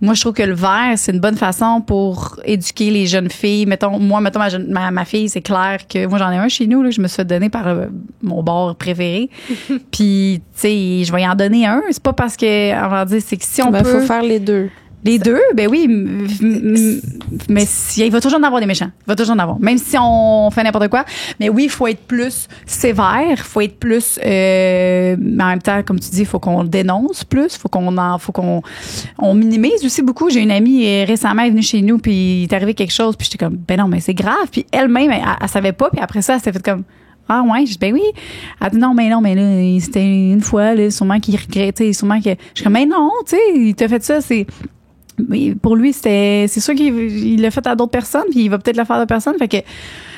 Moi, je trouve que le verre, c'est une bonne façon pour éduquer les jeunes filles. Mettons ma fille, c'est clair que... Moi, j'en ai un chez nous, là, je me suis fait donner par mon bar préféré. Puis, tu sais, je vais y en donner un. C'est pas parce que... On va dire, c'est que si on peut... faut faire les deux. Les deux, ben oui, mais il va toujours en avoir des méchants. Il va toujours en avoir. Même si on fait n'importe quoi. Mais oui, il faut être plus sévère, il faut être plus... mais en même temps, comme tu dis, il faut qu'on le dénonce plus, faut qu'on minimise aussi beaucoup. J'ai une amie récemment, elle est venue chez nous, puis il est arrivé quelque chose, puis j'étais comme, ben non, mais c'est grave. Puis elle-même, elle savait pas, puis après ça, elle s'est fait comme... Ah ouais, je dis ben oui. Elle dit non, mais là, c'était une fois, là, sûrement qu'il regrettait, sûrement que... Je suis comme, mais non, tu sais, il t'a fait ça, c'est... Mais pour lui, c'est sûr qu'il l'a fait à d'autres personnes, puis il va peut-être le faire à d'autres personnes. Fait que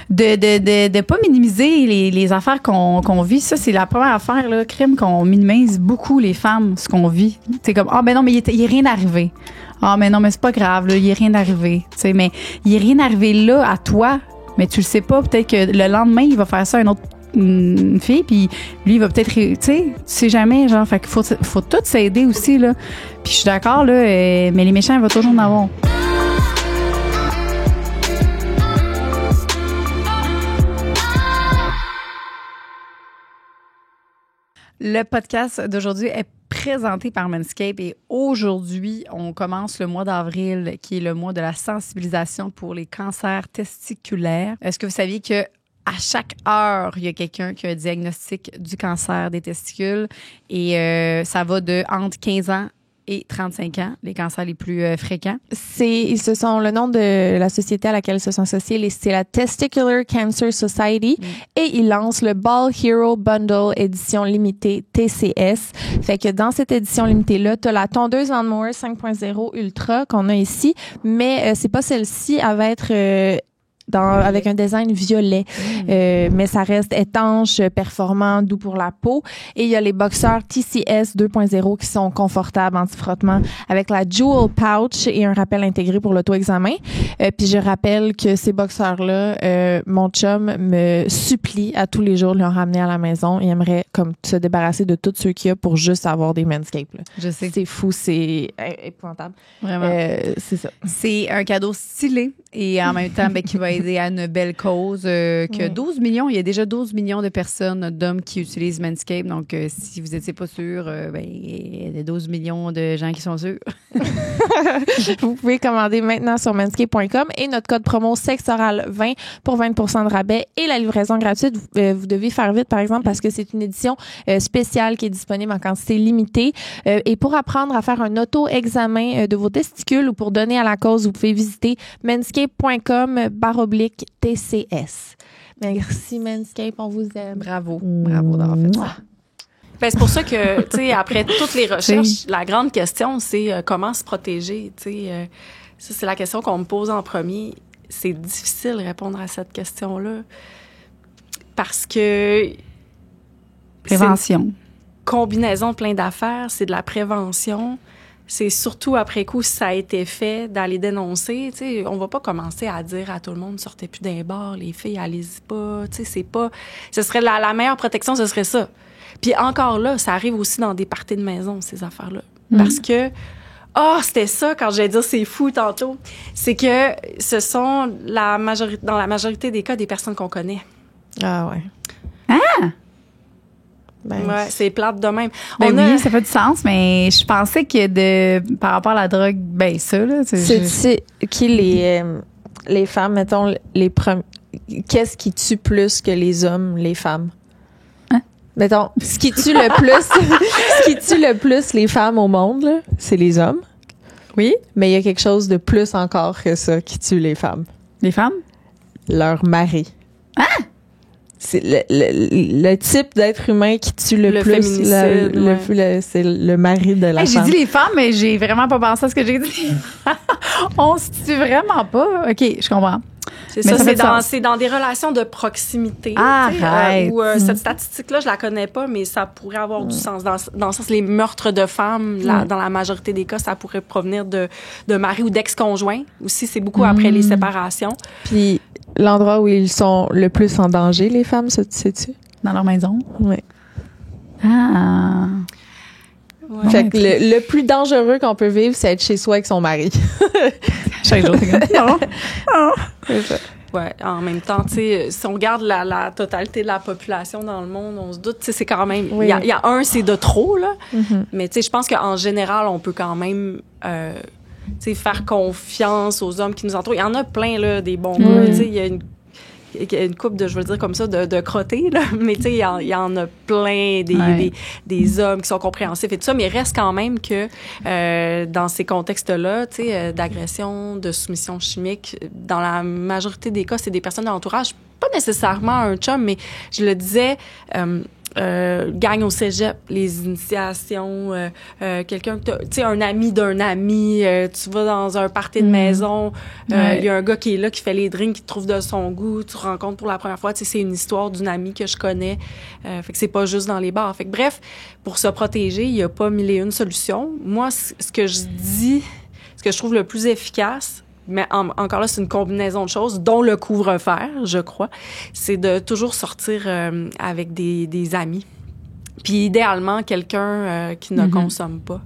de pas minimiser les affaires qu'on vit, ça, c'est la première affaire, là, crime, qu'on minimise beaucoup les femmes, ce qu'on vit. C'est comme, ah ben non, mais il est rien arrivé. Ah mais non, mais c'est pas grave, là, il est rien arrivé. Tu sais, mais il est rien arrivé là, à toi, mais tu le sais pas. Peut-être que le lendemain, il va faire ça à une fille, puis lui, il va peut-être... Tu sais, tu sais jamais, genre, fait qu'il faut tout s'aider aussi, là. Puis je suis d'accord, là, mais les méchants, il va toujours en avoir. Le podcast d'aujourd'hui est présenté par Manscaped et aujourd'hui, on commence le mois d'avril, qui est le mois de la sensibilisation pour les cancers testiculaires. Est-ce que vous saviez que à chaque heure, il y a quelqu'un qui a un diagnostic du cancer des testicules et ça va de entre 15 ans et 35 ans, les cancers les plus fréquents. Ce sont le nom de la société à laquelle ils se sont associés, c'est la Testicular Cancer Society, et ils lancent le Ball Hero Bundle édition limitée TCS. Fait que dans cette édition limitée-là, t'as la tondeuse Lawnmower 5.0 Ultra qu'on a ici, mais c'est pas celle-ci, elle va être avec un design violet, mais ça reste étanche, performant, doux pour la peau. Et il y a les boxeurs TCS 2.0 qui sont confortables, anti-frottement, avec la Jewel Pouch et un rappel intégré pour l'auto-examen. Puis je rappelle que ces boxeurs-là, mon chum me supplie à tous les jours de les ramener à la maison. Il aimerait comme se débarrasser de tous ceux qu'il y a pour juste avoir des Manscaped. Là. Je sais. C'est fou, c'est épouvantable. Vraiment. C'est ça. C'est un cadeau stylé et en même temps, qui va aider à une belle cause. Que 12 millions, il y a déjà 12 millions de personnes, d'hommes qui utilisent Manscaped. Donc, si vous n'étiez pas sûr, il y a 12 millions de gens qui sont sûrs. Vous pouvez commander maintenant sur manscaped.com et notre code promo sexoral20 pour 20% de rabais et la livraison gratuite. Vous devez faire vite, par exemple, parce que c'est une édition spéciale qui est disponible en quantité limitée. Et pour apprendre à faire un auto-examen de vos testicules ou pour donner à la cause, vous pouvez visiter manscaped.com/TCS. Merci, Manscaped, on vous aime. Bravo d'avoir fait ça. Ben, c'est pour ça que, tu sais, après toutes les recherches, la grande question, c'est comment se protéger, tu sais. Ça, c'est la question qu'on me pose en premier. C'est difficile de répondre à cette question-là parce que... Prévention. C'est une combinaison de plein d'affaires, c'est de la prévention. C'est surtout après coup, si ça a été fait, d'aller dénoncer. Tu sais, on va pas commencer à dire à tout le monde, sortez plus d'un bar, les filles, allez-y pas. Tu sais, c'est pas... Ce serait la meilleure protection, ce serait ça. Puis encore là, ça arrive aussi dans des parties de maison, ces affaires-là. Parce que, c'était ça quand j'allais dire c'est fou tantôt. C'est que ce sont dans la majorité des cas des personnes qu'on connaît. Ah ouais. Ah! Ben, Ouais, c'est plate de même. Oui, ça fait du sens, mais je pensais que par rapport à la drogue, ben ça, là, c'est qui les femmes, mettons, qu'est-ce qui tue plus que les hommes, les femmes? Hein? Mettons, ce qui tue le plus les femmes au monde, là, c'est les hommes. Oui? Mais il y a quelque chose de plus encore que ça qui tue les femmes. Les femmes? Leur mari. Ah! C'est le type d'être humain qui tue le plus. Féminicide, c'est le mari de la femme. J'ai dit les femmes, mais j'ai vraiment pas pensé à ce que j'ai dit. On se tue vraiment pas. OK, je comprends. C'est Mais ça, ça c'est dans des relations de proximité. Arrête. Cette statistique-là, je la connais pas, mais ça pourrait avoir du sens. Dans le sens, les meurtres de femmes, dans la majorité des cas, ça pourrait provenir de mari ou d'ex-conjoint. Aussi, c'est beaucoup après les séparations. Puis, l'endroit où ils sont le plus en danger, les femmes, sais-tu? Dans leur maison? Oui. Ah. Ouais. Fait que le plus dangereux qu'on peut vivre, c'est être chez soi avec son mari. Chaque jour, c'est comme non. C'est ça. Ouais, en même temps, tu sais, si on regarde la totalité de la population dans le monde, on se doute, tu sais, c'est quand même... Il Oui. y a c'est de trop, là. Mm-hmm. Mais tu sais, je pense qu'en général, on peut quand même... tu sais, faire confiance aux hommes qui nous entourent. Il y en a plein, là, des bons gars. Tu sais, il y a une couple de, je veux dire comme ça, de crottés, là. Mais tu sais, il y en a plein des hommes qui sont compréhensifs et tout ça. Mais il reste quand même que dans ces contextes-là, tu sais, d'agression, de soumission chimique, dans la majorité des cas, c'est des personnes de l'entourage, pas nécessairement un chum, mais je le disais... gang au cégep, les initiations, quelqu'un que tu sais, un ami d'un ami, tu vas dans un party de maison, il y a un gars qui est là, qui fait les drinks, qui te trouve de son goût, tu rencontres pour la première fois, tu sais, c'est une histoire d'une amie que je connais, fait que c'est pas juste dans les bars. Fait que bref, pour se protéger, il y a pas mille et une solutions. Moi, ce que je trouve le plus efficace, mais encore là, c'est une combinaison de choses, dont le couvre-feu, je crois, c'est de toujours sortir avec des amis. Puis idéalement, quelqu'un qui ne consomme pas.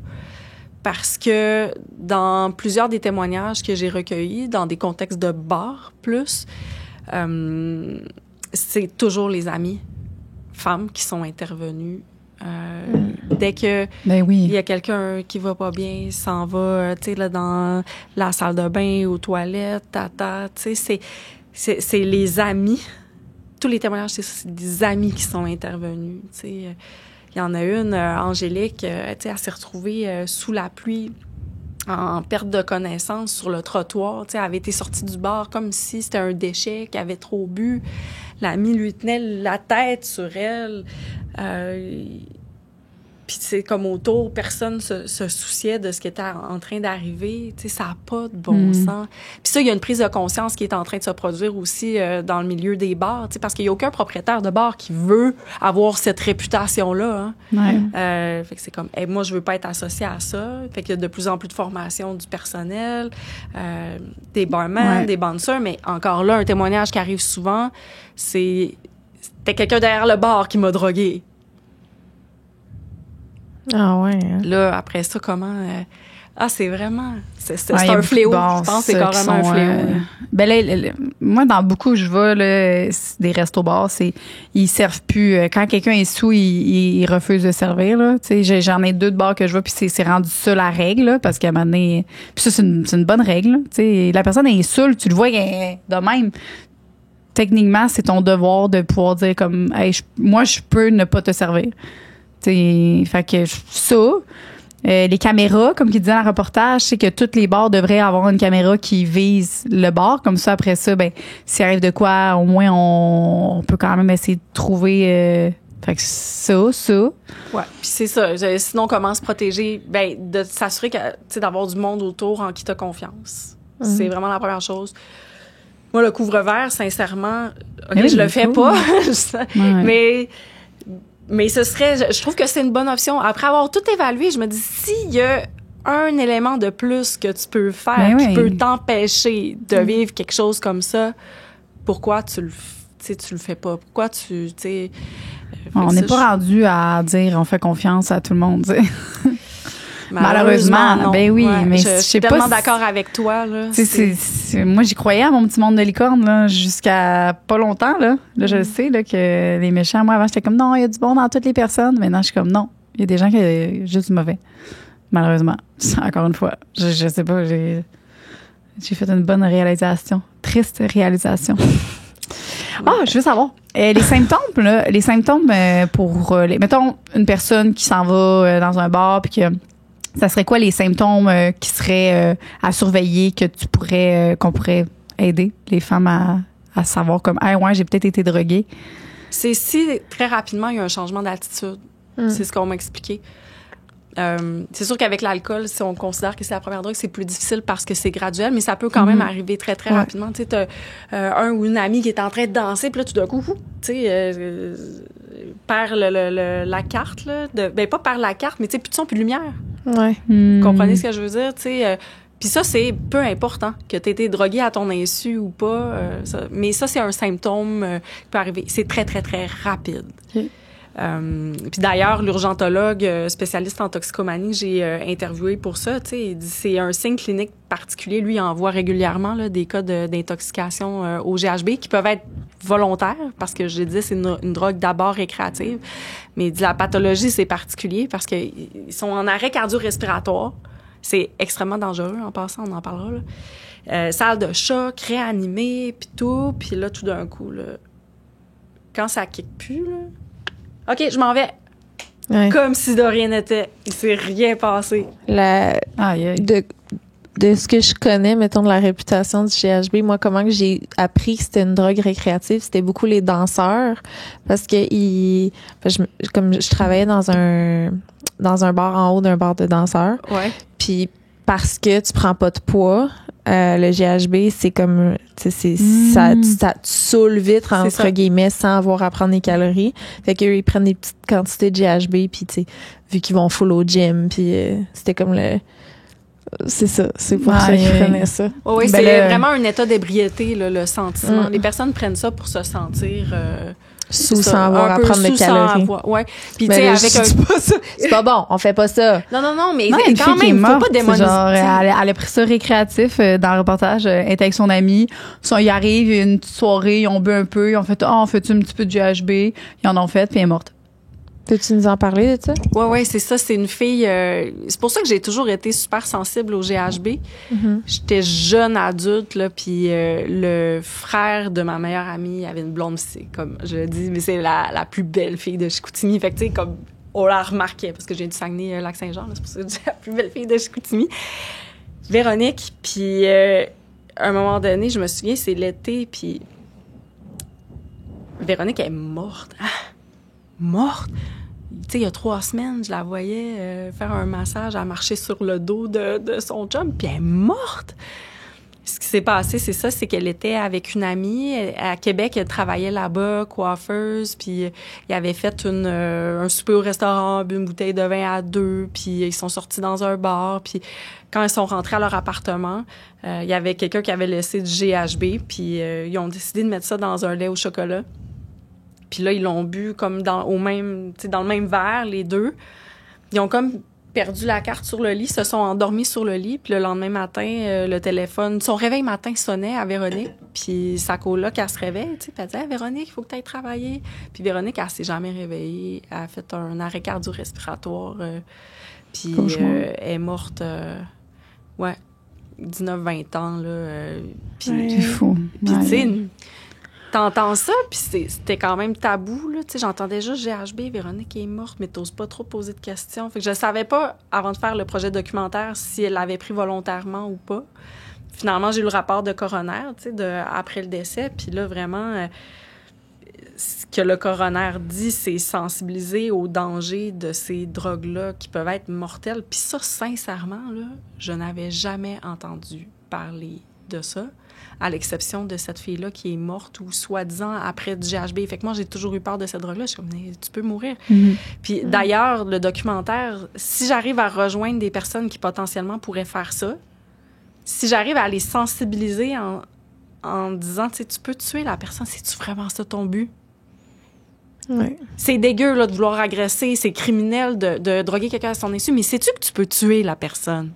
Parce que dans plusieurs des témoignages que j'ai recueillis, dans des contextes de bar plus, c'est toujours les amis femmes qui sont intervenues. Dès que il y a quelqu'un qui va pas bien, s'en va, tu sais, là, dans la salle de bain, aux toilettes, tu sais, c'est les amis. Tous les témoignages, c'est des amis qui sont intervenus, tu sais. Il y en a une, Angélique, tu sais, elle s'est retrouvée sous la pluie, en perte de connaissance sur le trottoir, tu sais, elle avait été sortie du bar comme si c'était un déchet, qu'elle avait trop bu. L'ami lui tenait la tête sur elle. Puis c'est comme autour, personne se souciait de ce qui était en train d'arriver. Tu sais, ça n'a pas de bon sens. Puis ça, il y a une prise de conscience qui est en train de se produire aussi dans le milieu des bars, tu sais, parce qu'il n'y a aucun propriétaire de bar qui veut avoir cette réputation-là. Hein. Fait que c'est comme, moi, je veux pas être associée à ça. Fait qu'il y a de plus en plus de formation du personnel, des barman, des bouncers, mais encore là, un témoignage qui arrive souvent, c'était quelqu'un derrière le bar qui m'a drogué. Ah ouais. Hein? Là, après ça, comment... c'est vraiment... C'est un fléau. Je pense que c'est carrément un fléau. Ben là, moi, dans beaucoup où je vais, là, des restos-bars, ils servent plus. Quand quelqu'un est sous, ils refusent de servir. Là. J'en ai 2 de bars que je vois, puis c'est rendu ça la règle, là, parce qu'à un moment donné... Puis ça, c'est une bonne règle. Là, la personne est saoule, tu le vois de même. Techniquement, c'est ton devoir de pouvoir dire comme, hey, moi, je peux ne pas te servir. Fait que ça, Les caméras, comme qu'il disait dans le reportage, c'est que toutes les bars devraient avoir une caméra qui vise le bar. Comme ça, après ça, ben, s'il arrive de quoi, au moins, on peut quand même essayer de trouver... fait que ça. Ouais, puis c'est ça. Sinon, comment se protéger? Ben, de s'assurer que, tu sais, d'avoir du monde autour en qui t'as confiance. C'est vraiment la première chose. Moi, le couvre-verre, sincèrement, oui, je le fais cool. pas. Ouais. Mais ce serait, je trouve que c'est une bonne option. Après avoir tout évalué, je me dis, s'il y a un élément de plus que tu peux faire qui peut t'empêcher de vivre quelque chose comme ça, pourquoi tu le fais pas? Pourquoi tu sais... On n'est pas rendu à dire on fait confiance à tout le monde, tu sais. Malheureusement, non. Ben oui, Ouais, mais je suis tellement d'accord avec toi, là. Moi, j'y croyais à mon petit monde de licorne, là, jusqu'à pas longtemps, là. Là, je le sais, là, que les méchants, moi, avant, j'étais comme, non, il y a du bon dans toutes les personnes. Maintenant, je suis comme, non, il y a des gens qui ont juste du mauvais. Malheureusement. Encore une fois, je sais pas, j'ai fait une bonne réalisation. Triste réalisation. Je veux savoir. Les symptômes pour, mettons, une personne qui s'en va dans un bar, puis que ça serait quoi les symptômes qui seraient à surveiller, qu'on pourrait aider les femmes à savoir comme, ouais, j'ai peut-être été droguée? C'est si très rapidement il y a un changement d'attitude. C'est ce qu'on m'a expliqué. C'est sûr qu'avec l'alcool, si on considère que c'est la première drogue, c'est plus difficile parce que c'est graduel, mais ça peut quand même arriver très, très rapidement. Tu sais, t'as un ou une amie qui est en train de danser, puis là, tout d'un coup, tu sais, perd la carte, là. Pas perd la carte, mais tu sais, plus de son, plus de lumière. Ouais. Vous comprenez ce que je veux dire? Tu sais, puis ça, c'est peu important que tu aies été drogué à ton insu ou pas. Mais ça, c'est un symptôme qui peut arriver. C'est très, très, très rapide. Okay. Puis d'ailleurs, l'urgentologue spécialiste en toxicomanie que j'ai interviewé pour ça, tu sais, il dit c'est un signe clinique particulier. Lui, il envoie régulièrement là, des cas d'intoxication au GHB qui peuvent être volontaires parce que je dis c'est une drogue d'abord récréative. Mais il dit la pathologie, c'est particulier parce qu'ils sont en arrêt cardio-respiratoire. C'est extrêmement dangereux en passant, on en parlera. Là. Salle de choc, réanimée, puis tout. Puis là, tout d'un coup, là, quand ça kick plus, là, OK, je m'en vais. Ouais. Comme si de rien n'était. Il s'est rien passé. De ce que je connais, mettons, de la réputation du GHB, moi, comment que j'ai appris que c'était une drogue récréative, c'était beaucoup les danseurs. Parce que comme je travaillais dans un bar en haut d'un bar de danseurs. Ouais. Puis parce que tu prends pas de poids, le GHB, c'est comme, ça te saoule vite, entre guillemets, sans avoir à prendre des calories. Fait qu'eux, ils prennent des petites quantités de GHB, puis tu sais, vu qu'ils vont full au gym, puis c'était comme c'est ça, c'est pour ça qu'ils prenaient ça. Oui, c'est vraiment un état d'ébriété, là, le sentiment. Les personnes prennent ça pour se sentir... sans avoir à prendre de calories. Ouais. Puis tu sais, avec un... C'est pas bon, on fait pas ça. Non, mais quand même, faut pas démoniser. Genre, elle a pris ça récréatif dans le reportage, elle était avec son ami. Il arrive, il y a une petite soirée, ils ont bu un peu, ils ont fait, on fait-tu un petit peu de GHB? Ils en ont fait, puis elle est morte. Peux-tu nous en parler de ça? Oui, c'est ça. C'est une fille... c'est pour ça que j'ai toujours été super sensible au GHB. Mm-hmm. J'étais jeune adulte, là, puis le frère de ma meilleure amie avait une blonde, c'est comme je le dis, mais c'est la plus belle fille de Chicoutimi. Fait que, tu sais, comme on la remarquait, parce que j'ai du Saguenay, Lac-Saint-Jean, là, c'est pour ça que je dis la plus belle fille de Chicoutimi. Véronique, puis à un moment donné, je me souviens, c'est l'été, puis Véronique est morte. Morte. Tu sais, il y a 3 semaines, je la voyais faire un massage, à marcher sur le dos de son chum, puis elle est morte. Ce qui s'est passé, c'est ça, c'est qu'elle était avec une amie à Québec, elle travaillait là-bas, coiffeuse, puis ils avaient fait un souper au restaurant, bu une bouteille de vin à 2, puis ils sont sortis dans un bar, puis quand ils sont rentrés à leur appartement, il y avait quelqu'un qui avait laissé du GHB, puis ils ont décidé de mettre ça dans un lait au chocolat. Puis là, ils l'ont bu comme dans le même verre, les deux. Ils ont comme perdu la carte sur le lit, se sont endormis sur le lit. Puis le lendemain matin, le téléphone, son réveil matin sonnait à Véronique. Puis sa coloc, elle se réveille, tu sais. Puis elle dit hey, « Véronique, il faut que tu ailles travailler. » Puis Véronique, elle s'est jamais réveillée. Elle a fait un arrêt cardio-respiratoire. Puis elle est morte, 19-20 ans, là. Puis c'est fou. Puis tu sais... t'entends ça, puis c'était quand même tabou, là. Tu sais, j'entendais juste GHB, Véronique est morte, mais t'oses pas trop poser de questions. Fait que je savais pas, avant de faire le projet documentaire, si elle l'avait pris volontairement ou pas. Finalement, j'ai eu le rapport de coroner, tu sais, après le décès, puis là, vraiment... ce que le coroner dit, c'est sensibiliser au danger de ces drogues-là qui peuvent être mortelles. Puis ça, sincèrement, là, je n'avais jamais entendu parler de ça, à l'exception de cette fille-là qui est morte ou soi-disant après du GHB. Fait que moi, j'ai toujours eu peur de cette drogue-là. Je suis comme, tu peux mourir. Puis d'ailleurs, le documentaire, si j'arrive à rejoindre des personnes qui potentiellement pourraient faire ça, si j'arrive à les sensibiliser en disant, tu sais, tu peux tuer la personne, c'est-tu vraiment ça ton but? Ouais. C'est dégueu là, de vouloir agresser, c'est criminel de droguer quelqu'un à son insu, mais sais-tu que tu peux tuer la personne?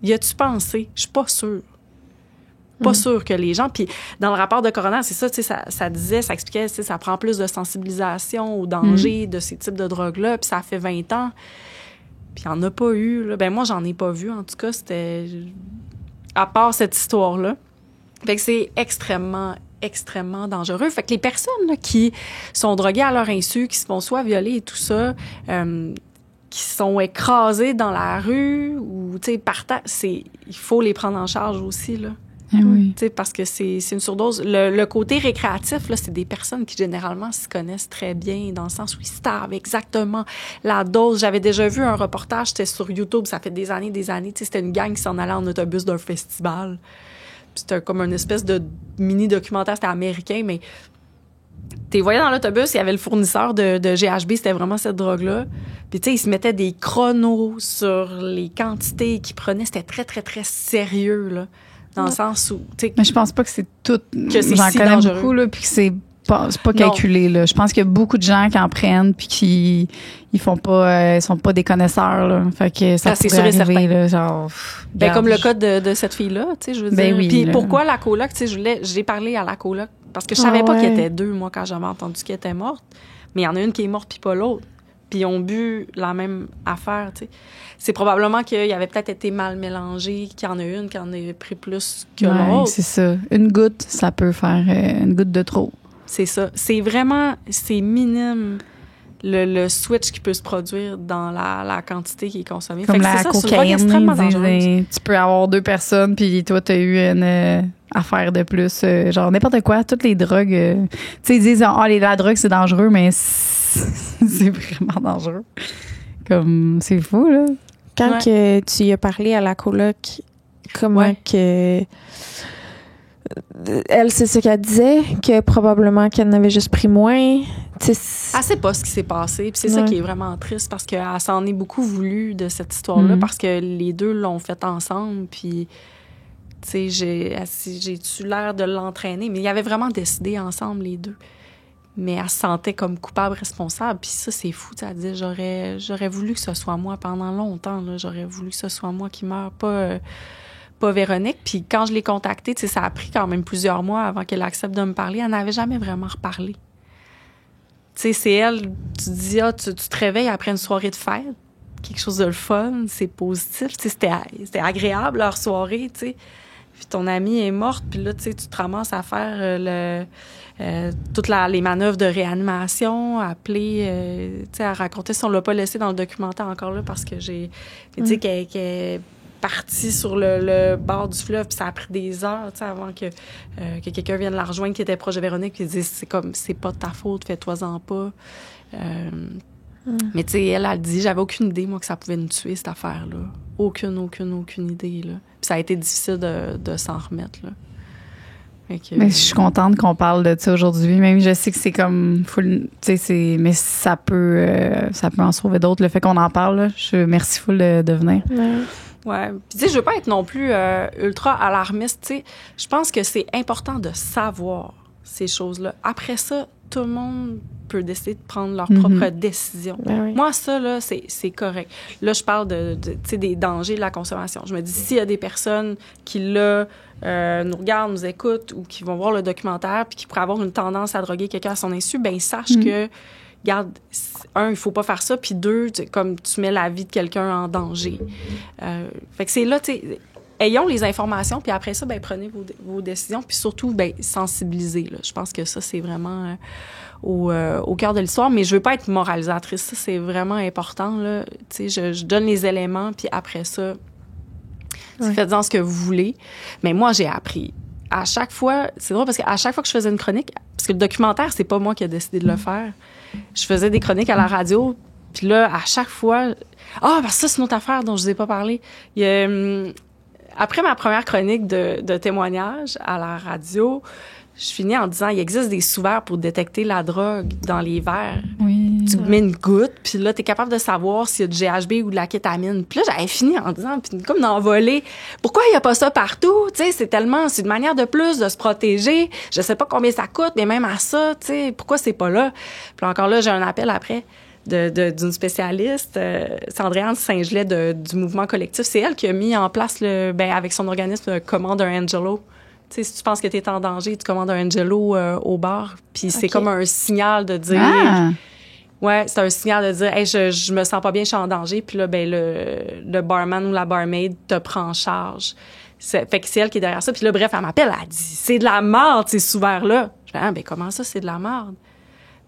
Y a-tu pensé? Je suis pas sûre. Pas sûre que les gens... Puis dans le rapport de coroner, c'est ça, tu sais, ça disait, ça expliquait, tu sais, ça prend plus de sensibilisation au danger de ces types de drogues-là, puis ça fait 20 ans. Puis il n'y en a pas eu, là. Ben moi, j'en ai pas vu, en tout cas, c'était... À part cette histoire-là. Fait que c'est extrêmement dangereux. Fait que les personnes là, qui sont droguées à leur insu, qui se font soit violer et tout ça, qui sont écrasées dans la rue ou, tu sais, par terre, il faut les prendre en charge aussi, là. Oui. Tu sais, parce que c'est une surdose. Le côté récréatif, là, c'est des personnes qui, généralement, s'y connaissent très bien, dans le sens où ils savent exactement la dose. J'avais déjà vu un reportage, c'était sur YouTube, ça fait des années. Tu sais, c'était une gang qui s'en allait en autobus d'un festival. C'était comme une espèce de mini-documentaire, c'était américain, mais t'es voyais dans l'autobus, il y avait le fournisseur de GHB, c'était vraiment cette drogue-là. Puis tu sais, ils se mettaient des chronos sur les quantités qu'ils prenaient, c'était très, très, très sérieux, là, dans le sens où... Mais je pense pas que c'est tout... Que c'est J'en si connais dangereux. beaucoup, là, puis que c'est pas calculé, là. Je pense qu'il y a beaucoup de gens qui en prennent puis qui ils font pas ils sont pas des connaisseurs, là. Fait que ça c'est pourrait sûr et arriver, certain. là, genre Ben, comme le cas de cette fille-là, tu sais, je veux Ben dire. oui, Puis là. pourquoi la coloc, tu sais, j'ai parlé à la coloc parce que je savais pas ouais. qu'il y était deux, moi, quand j'avais entendu qu'elle était morte. Mais il y en a une qui est morte puis pas l'autre. Puis ils ont bu la même affaire, tu sais. C'est probablement qu'il avait peut-être été mal mélangé, qu'il y en a une qui en a pris plus que l'autre. c'est ça. Une goutte, ça peut faire une goutte de trop. C'est ça. C'est minime le switch qui peut se produire dans la quantité qui est consommée. Comme fait que la c'est ça, c'est une drogue cocaïne, extrêmement ils disent, dangereuse. tu peux avoir deux personnes puis toi t'as eu une affaire de plus, genre n'importe quoi, toutes les drogues. Tu sais, ils disent la drogue c'est dangereux, mais c'est vraiment dangereux. Comme c'est fou là. Quand que tu y as parlé à la coloc, comment que... Elle, c'est ce qu'elle disait, que probablement qu'elle n'avait juste pris moins. Elle sait pas ce qui s'est passé. Puis c'est ça qui est vraiment triste parce qu'elle s'en est beaucoup voulu de cette histoire-là parce que les deux l'ont fait ensemble. Puis, tu sais, j'ai-tu l'air de l'entraîner? Mais ils avaient vraiment décidé ensemble, les deux. Mais elle se sentait comme coupable, responsable. Puis ça, c'est fou. Elle dit, j'aurais voulu que ce soit moi pendant longtemps. Là, j'aurais voulu que ce soit moi qui meure, pas Véronique. Puis quand je l'ai contactée, tu sais, ça a pris quand même plusieurs mois avant qu'elle accepte de me parler. Elle n'avait jamais vraiment reparlé. Tu sais, c'est elle, tu dis, tu te réveilles après une soirée de fête, quelque chose de le fun, c'est positif. Tu sais, c'était agréable, leur soirée, tu sais. Puis ton amie est morte, puis là, tu sais, tu te ramasses à faire toutes les manœuvres de réanimation, appeler, tu sais, à raconter si on l'a pas laissé dans le documentaire encore là, parce que j'ai dit qu'elle est partie sur le bord du fleuve, puis ça a pris des heures, tu sais, avant que quelqu'un vienne la rejoindre qui était proche de Véronique, puis dit c'est pas de ta faute, fais-toi-en pas. Mais tu sais, elle dit, j'avais aucune idée, moi, que ça pouvait nous tuer, cette affaire-là. Aucune idée, là. Puis ça a été difficile de s'en remettre, là. Mais je suis contente qu'on parle de ça aujourd'hui. Même je sais que c'est comme full, tu sais, mais ça peut en sauver d'autres. Le fait qu'on en parle, là, je suis merci full de venir. Ouais. Puis tu sais, je veux pas être non plus ultra alarmiste. Tu sais, je pense que c'est important de savoir ces choses-là. Après ça, tout le monde peut décider de prendre leur propre décision. Ben oui. Moi, ça, là, c'est correct. Là, je parle tu sais, des dangers de la consommation. Je me dis, s'il y a des personnes qui, là, nous regardent, nous écoutent ou qui vont voir le documentaire puis qui pourraient avoir une tendance à droguer quelqu'un à son insu, ben sache que, regarde, il faut pas faire ça, puis deux, comme tu mets la vie de quelqu'un en danger. Fait que c'est là, tu sais, ayons les informations, puis après ça, ben prenez vos décisions, puis surtout, ben sensibiliser. Là. Je pense que ça, c'est vraiment au cœur de l'histoire, mais je veux pas être moralisatrice. Ça, c'est vraiment important. Là. Tu sais, je donne les éléments, puis après ça, faites-en ce que vous voulez. Mais moi, j'ai appris. À chaque fois, c'est drôle parce qu'à chaque fois que je faisais une chronique, parce que le documentaire, c'est pas moi qui ai décidé de le faire. Je faisais des chroniques à la radio, puis là, à chaque fois... parce que ça, c'est une autre affaire dont je vous ai pas parlé. Il y a... Après ma première chronique de témoignage à la radio, je finis en disant, il existe des sous-verres pour détecter la drogue dans les verres. Oui. Tu mets une goutte, puis là, t'es capable de savoir s'il y a du GHB ou de la kétamine. Puis là, j'avais fini en disant, puis comme d'envoler, pourquoi il y a pas ça partout? Tu sais, c'est une manière de plus de se protéger. Je sais pas combien ça coûte, mais même à ça, tu sais, pourquoi c'est pas là? Puis encore là, j'ai un appel après. D'une spécialiste, Sandriane Saint-Gelais du mouvement collectif. C'est elle qui a mis en place, avec son organisme, commande un Angelo. Tu sais, si tu penses que tu es en danger, tu commandes un Angelo au bar. Puis c'est comme un signal de dire... Ouais, c'est un signal de dire, hey, je me sens pas bien, je suis en danger. Puis là, le barman ou la barmaid te prend en charge. Fait que c'est elle qui est derrière ça. Puis là, bref, elle m'appelle, elle dit, c'est de la merde, ces sous-verres-là. Je dis, comment ça, c'est de la merde?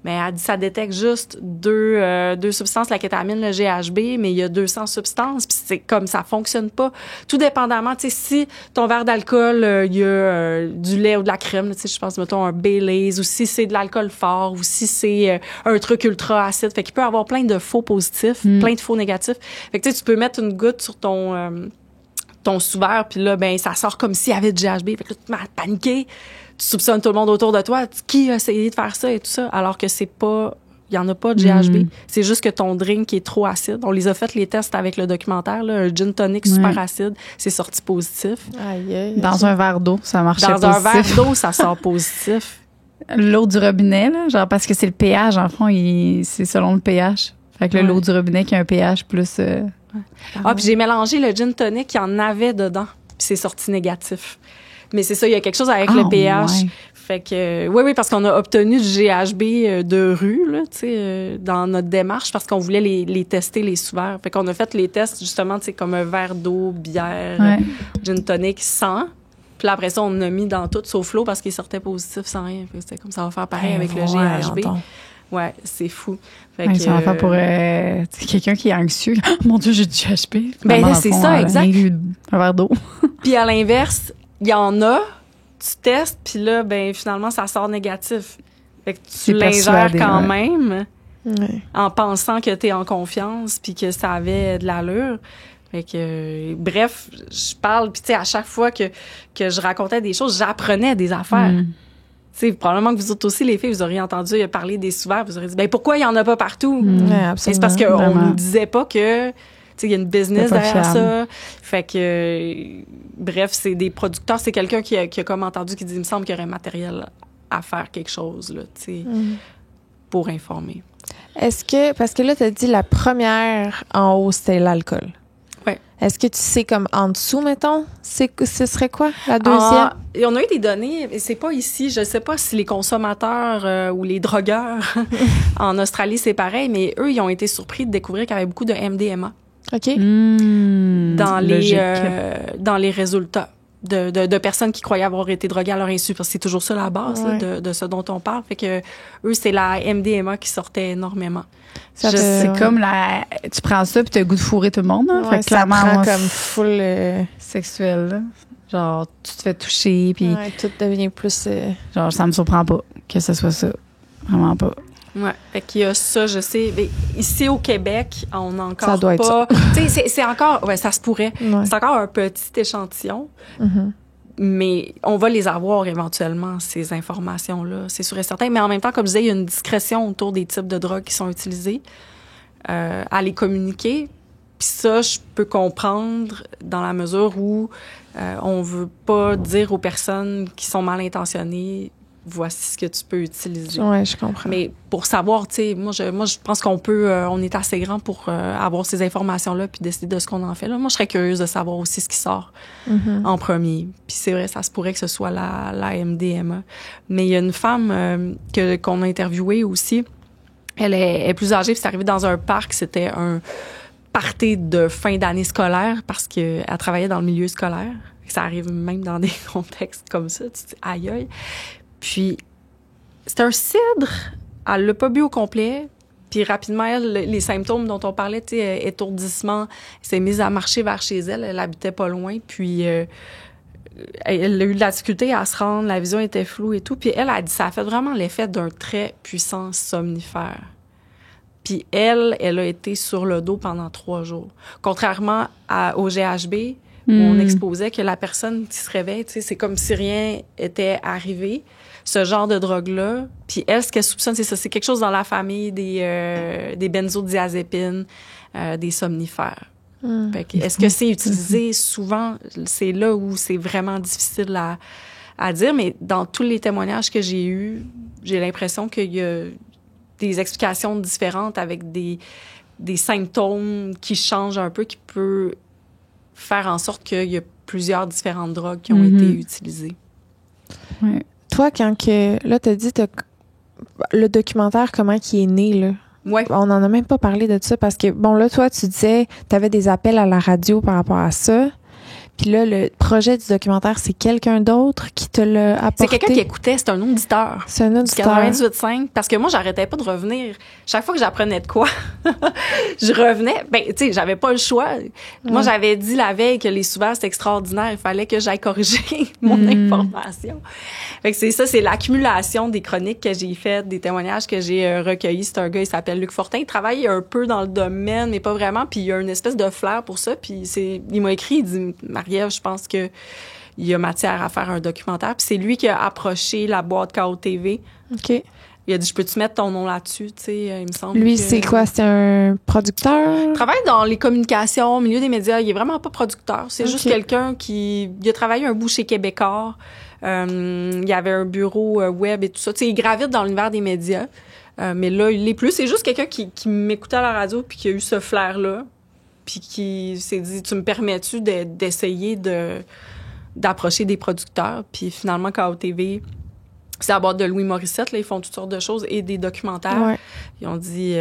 Mais elle dit, ça détecte juste deux substances, la kétamine, le GHB, mais il y a 200 substances, puis c'est comme ça fonctionne pas. Tout dépendamment, tu sais, si ton verre d'alcool, il y a du lait ou de la crème, tu sais, je pense, mettons, un Baileys, ou si c'est de l'alcool fort, ou si c'est un truc ultra acide. Fait qu'il peut y avoir plein de faux positifs, plein de faux négatifs. Fait que tu sais, tu peux mettre une goutte sur ton sous-verre, puis là, ça sort comme s'il y avait du GHB. Fait que là, tu te mets à paniquer. Tu soupçonnes tout le monde autour de toi. Qui a essayé de faire ça et tout ça? Alors que il y en a pas de GHB. C'est juste que ton drink est trop acide. On les a fait les tests avec le documentaire, là, un gin tonic super acide. C'est sorti positif. Dans un verre d'eau, ça marchait positif. Dans un verre d'eau, ça sort positif. L'eau du robinet, là, genre parce que c'est le pH, en fond, c'est selon le pH. Fait que l'eau du robinet qui a un pH plus... puis j'ai mélangé le gin tonic, il y en avait dedans, puis c'est sorti négatif. Mais c'est ça, il y a quelque chose avec le pH. Ouais. Fait que, oui, parce qu'on a obtenu du GHB de rue, là, tu sais, dans notre démarche, parce qu'on voulait les tester, les sous-verres. Fait qu'on a fait les tests, justement, tu sais, comme un verre d'eau, bière, gin tonic, sans. Puis là, après ça, on a mis dans tout, sauf l'eau, parce qu'il sortait positif sans rien. Fait que c'était comme ça, va faire pareil avec le GHB. Ouais, c'est fou. Fait que, ça va faire pour quelqu'un qui est anxieux. Oh, mon Dieu, j'ai du GHB. C'est ça, exact. Un verre d'eau. Puis à l'inverse, il y en a, tu testes, puis là, finalement, ça sort négatif. Fait que tu l'ingères quand même, en pensant que t'es en confiance, puis que ça avait de l'allure. Fait que, bref, je parle, puis tu sais, à chaque fois que je racontais des choses, j'apprenais des affaires. Tu sais, probablement que vous autres aussi, les filles, vous auriez entendu parler des sous-verres, vous auriez dit, pourquoi il y en a pas partout? C'est parce qu'on nous disait pas que... il y a une business derrière ça. Fait que, bref, c'est des producteurs. C'est quelqu'un qui a comme entendu, qui dit, il me semble qu'il y aurait matériel à faire quelque chose, là, tu sais, pour informer. Est-ce que, parce que là, tu as dit la première en haut, c'était l'alcool. Oui. Est-ce que tu sais comme en dessous, mettons, ce serait quoi, la deuxième? On a eu des données, mais c'est pas ici. Je sais pas si les consommateurs ou les drogueurs en Australie, c'est pareil, mais eux, ils ont été surpris de découvrir qu'il y avait beaucoup de MDMA. OK. Dans les résultats de personnes qui croyaient avoir été droguées à leur insu, parce que c'est toujours ça la base là, de ce dont on parle. Fait que eux, c'est la MDMA qui sortait énormément. C'est comme tu prends ça puis t'as le goût de fourrer tout le monde. Hein? Fait que ça clairement, prend comme full sexuel. Là. Genre, tu te fais toucher puis tout devient plus... Genre, ça me surprend pas que ce soit ça. Vraiment pas. Ouais, fait qu'il y a ça, je sais. Mais ici au Québec, on n'a encore ça doit pas. Tu sais, c'est encore. Ouais, ça se pourrait. Ouais. C'est encore un petit échantillon. Mais on va les avoir éventuellement, ces informations-là. C'est sûr et certain. Mais en même temps, comme je disais, il y a une discrétion autour des types de drogues qui sont utilisés à les communiquer. Puis ça, je peux comprendre dans la mesure où on veut pas dire aux personnes qui sont mal intentionnées, voici ce que tu peux utiliser. Oui, je comprends. Mais pour savoir, tu sais, moi, je pense qu'on peut, on est assez grand pour avoir ces informations-là puis décider de ce qu'on en fait. Là. Moi, je serais curieuse de savoir aussi ce qui sort en premier. Puis c'est vrai, ça se pourrait que ce soit la MDMA. Mais il y a une femme qu'on a interviewée aussi. Elle est plus âgée, puis c'est arrivé dans un parc. C'était un party de fin d'année scolaire parce qu'elle travaillait dans le milieu scolaire. Ça arrive même dans des contextes comme ça. Tu te dis, aïe, aïe. Puis, c'est un cidre. Elle l'a pas bu au complet. Puis, rapidement, elle, les symptômes dont on parlait, tu sais, étourdissement, elle s'est mise à marcher vers chez elle. Elle habitait pas loin. Puis, elle a eu de la difficulté à se rendre. La vision était floue et tout. Puis, elle a dit, ça a fait vraiment l'effet d'un très puissant somnifère. Puis elle a été sur le dos pendant 3 jours. Contrairement au GHB, où on exposait que la personne qui se réveille, tu sais, c'est comme si rien était arrivé. Ce genre de drogue-là. Puis elle, ce qu'elle soupçonne, c'est ça. C'est quelque chose dans la famille des benzodiazépines, des somnifères. Fait que, est-ce que c'est utilisé souvent? C'est là où c'est vraiment difficile à dire. Mais dans tous les témoignages que j'ai eus, j'ai l'impression qu'il y a des explications différentes avec des symptômes qui changent un peu, qui peut faire en sorte qu'il y a plusieurs différentes drogues qui ont été utilisées. Ouais. Toi, là, t'as dit le documentaire, comment qui est né, là? Ouais. On n'en a même pas parlé de ça parce que, bon, là, toi, tu disais, t'avais des appels à la radio par rapport à ça. Puis là, le projet du documentaire, c'est quelqu'un d'autre qui te l'a apporté? C'est quelqu'un qui écoutait, c'est un auditeur. C'est un auditeur. 98.5. Parce que moi, j'arrêtais pas de revenir. Chaque fois que j'apprenais de quoi, je revenais. Ben, tu sais, j'avais pas le choix. Moi, j'avais dit la veille que les souverains, c'était extraordinaire. Il fallait que j'aille corriger mon information. Fait que c'est ça, c'est l'accumulation des chroniques que j'ai faites, des témoignages que j'ai recueillis. C'est un gars, il s'appelle Luc Fortin. Il travaille un peu dans le domaine, mais pas vraiment. Puis il y a une espèce de flair pour ça. Puis il m'a écrit, il dit, Marie-Ève, je pense que il y a matière à faire un documentaire. Puis c'est lui qui a approché la boîte KO TV. OK. Il a dit, je peux-tu mettre ton nom là-dessus, tu sais, il me semble. Lui, c'est quoi? C'est un producteur? Il travaille dans les communications, au milieu des médias. Il est vraiment pas producteur. C'est juste quelqu'un il a travaillé un bout chez Québécois. Il y avait un bureau web et tout ça. Tu sais, il gravite dans l'univers des médias. Mais là, il l'est plus. C'est juste quelqu'un qui m'écoutait à la radio puis qui a eu ce flair-là. Puis qui s'est dit, tu me permets-tu d'essayer d'approcher des producteurs? Puis finalement, KO TV, c'est la boîte de Louis Morissette, là, ils font toutes sortes de choses et des documentaires. Ouais. Ils ont dit,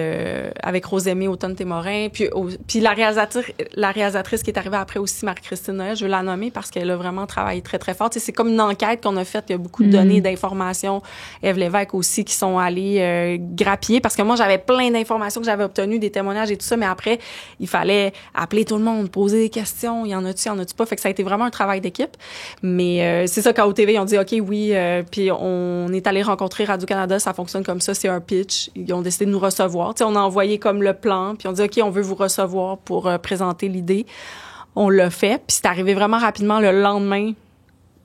avec Rosemée Automne-Témorin, puis la réalisatrice qui est arrivée après aussi, Marie-Christine Noël, je veux la nommer parce qu'elle a vraiment travaillé très, très fort. Tu sais, c'est comme une enquête qu'on a faite, il y a beaucoup de données, d'informations. Ève Lévesque aussi qui sont allées grappiller, parce que moi, j'avais plein d'informations que j'avais obtenues, des témoignages et tout ça, mais après, il fallait appeler tout le monde, poser des questions, il y en a-tu pas? Fait que ça a été vraiment un travail d'équipe. Mais c'est ça, KO TV, ils ont dit, OK, oui, puis on est allé rencontrer Radio-Canada, ça fonctionne comme ça, c'est un pitch. Ils ont décidé de nous recevoir. Tu sais, on a envoyé comme le plan, puis on dit, OK, on veut vous recevoir pour présenter l'idée. On l'a fait, puis c'est arrivé vraiment rapidement le lendemain.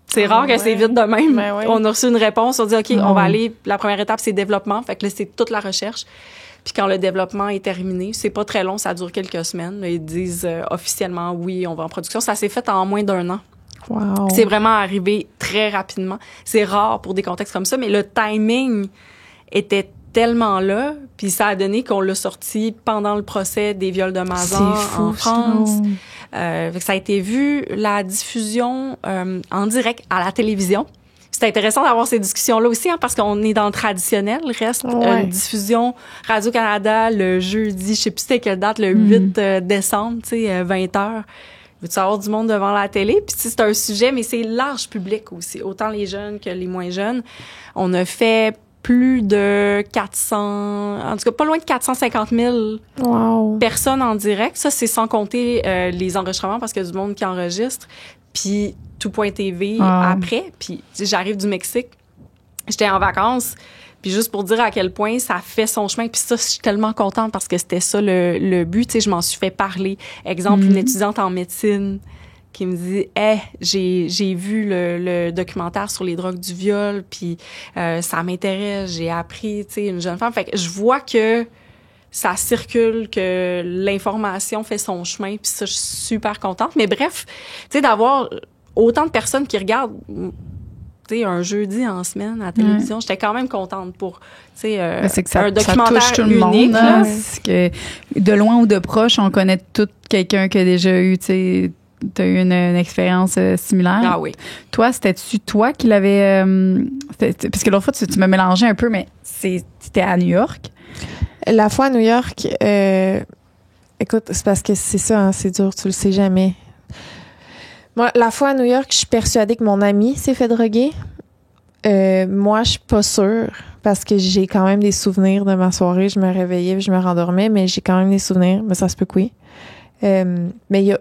C'est rare que c'est vite de même. Ben ouais. On a reçu une réponse, on dit, OK, on va aller, la première étape, c'est développement. Fait que là, c'est toute la recherche. Puis quand le développement est terminé, c'est pas très long, ça dure quelques semaines. Là, ils disent officiellement, oui, on va en production. Ça s'est fait en moins d'1 an. Wow. C'est vraiment arrivé très rapidement. C'est rare pour des contextes comme ça, mais le timing était tellement là, puis ça a donné qu'on l'a sorti pendant le procès des viols de Mazan en France. Ça a été vu, la diffusion en direct à la télévision. C'est intéressant d'avoir ces discussions-là aussi, hein, parce qu'on est dans le traditionnel. Il reste une diffusion Radio-Canada le jeudi, je sais plus c'était quelle date, le 8 décembre, tu sais, 20h. Veux-tu avoir du monde devant la télé? Puis c'est un sujet, mais c'est large public aussi, autant les jeunes que les moins jeunes. On a fait plus de 400, en tout cas pas loin de 450 000 personnes en direct. Ça, c'est sans compter les enregistrements, parce qu'il y a du monde qui enregistre. Puis tout.tv après. Puis j'arrive du Mexique. J'étais en vacances. Puis juste pour dire à quel point ça fait son chemin. Puis ça, je suis tellement contente parce que c'était ça le but. Tu sais, je m'en suis fait parler. Exemple, une étudiante en médecine qui me dit « Hey, j'ai vu le documentaire sur les drogues du viol, puis ça m'intéresse, j'ai appris, tu sais, une jeune femme. » Fait que je vois que ça circule, que l'information fait son chemin, puis ça, je suis super contente. Mais bref, tu sais, d'avoir autant de personnes qui regardent... un jeudi en semaine à la télévision, j'étais quand même contente pour c'est que ça, un documentaire ça touche tout le unique. Monde, hein, parce que de loin ou de proche, on connaît tout quelqu'un qui a déjà eu, tu sais, t'as eu une expérience similaire. Ah oui. Toi, c'était-tu toi qui l'avais... parce que l'autre fois, tu m'as mélangé un peu, mais c'était à New York. La fois à New York... Écoute, c'est parce que c'est ça, hein, c'est dur, tu le sais jamais. Moi, la fois à New York, je suis persuadée que mon ami s'est fait droguer. Moi, je suis pas sûre parce que j'ai quand même des souvenirs de ma soirée. Je me réveillais, je me rendormais, mais j'ai quand même des souvenirs. Mais ça se peut que oui. Mais il y a...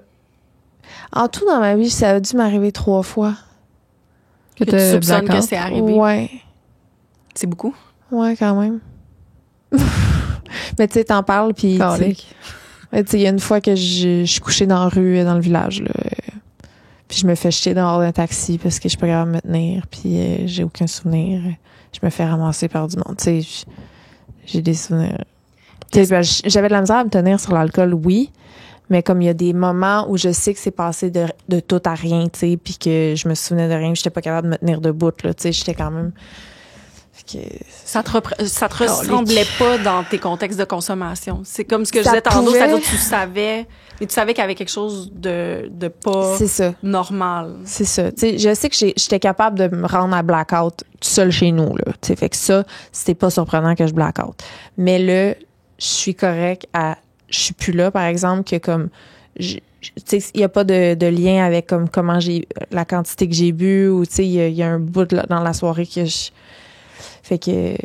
En tout, dans ma vie, ça a dû m'arriver 3 fois. Que tu soupçonnes que c'est arrivé. Ouais. C'est beaucoup? Ouais, quand même. Mais tu sais, t'en parles, puis... Tu sais, il y a une fois que je suis couchée dans la rue, dans le village, là. Puis je me fais jeter dehors d'un taxi parce que je suis pas capable de me tenir, puis j'ai aucun souvenir. Je me fais ramasser par du monde. Tu sais, j'ai des souvenirs. Tu sais, j'avais de la misère à me tenir sur l'alcool, oui, mais comme il y a des moments où je sais que c'est passé de tout à rien, tu sais, puis que je me souvenais de rien, j'étais pas capable de me tenir debout, là, tu sais, j'étais quand même... Ça te ressemblait pas dans tes contextes de consommation. C'est comme ce que je disais tantôt, c'est-à-dire que tu savais qu'il y avait quelque chose de pas normal. C'est ça. Tu sais, je sais que j'étais capable de me rendre à blackout tout seul chez nous, là. Tu sais, fait que ça, c'était pas surprenant que je blackout. Mais là, je suis correcte je suis plus là, par exemple, que comme... Tu sais, il y a pas de lien avec comme comment la quantité que j'ai bu ou, tu sais, il y a un bout dans la soirée que Fait que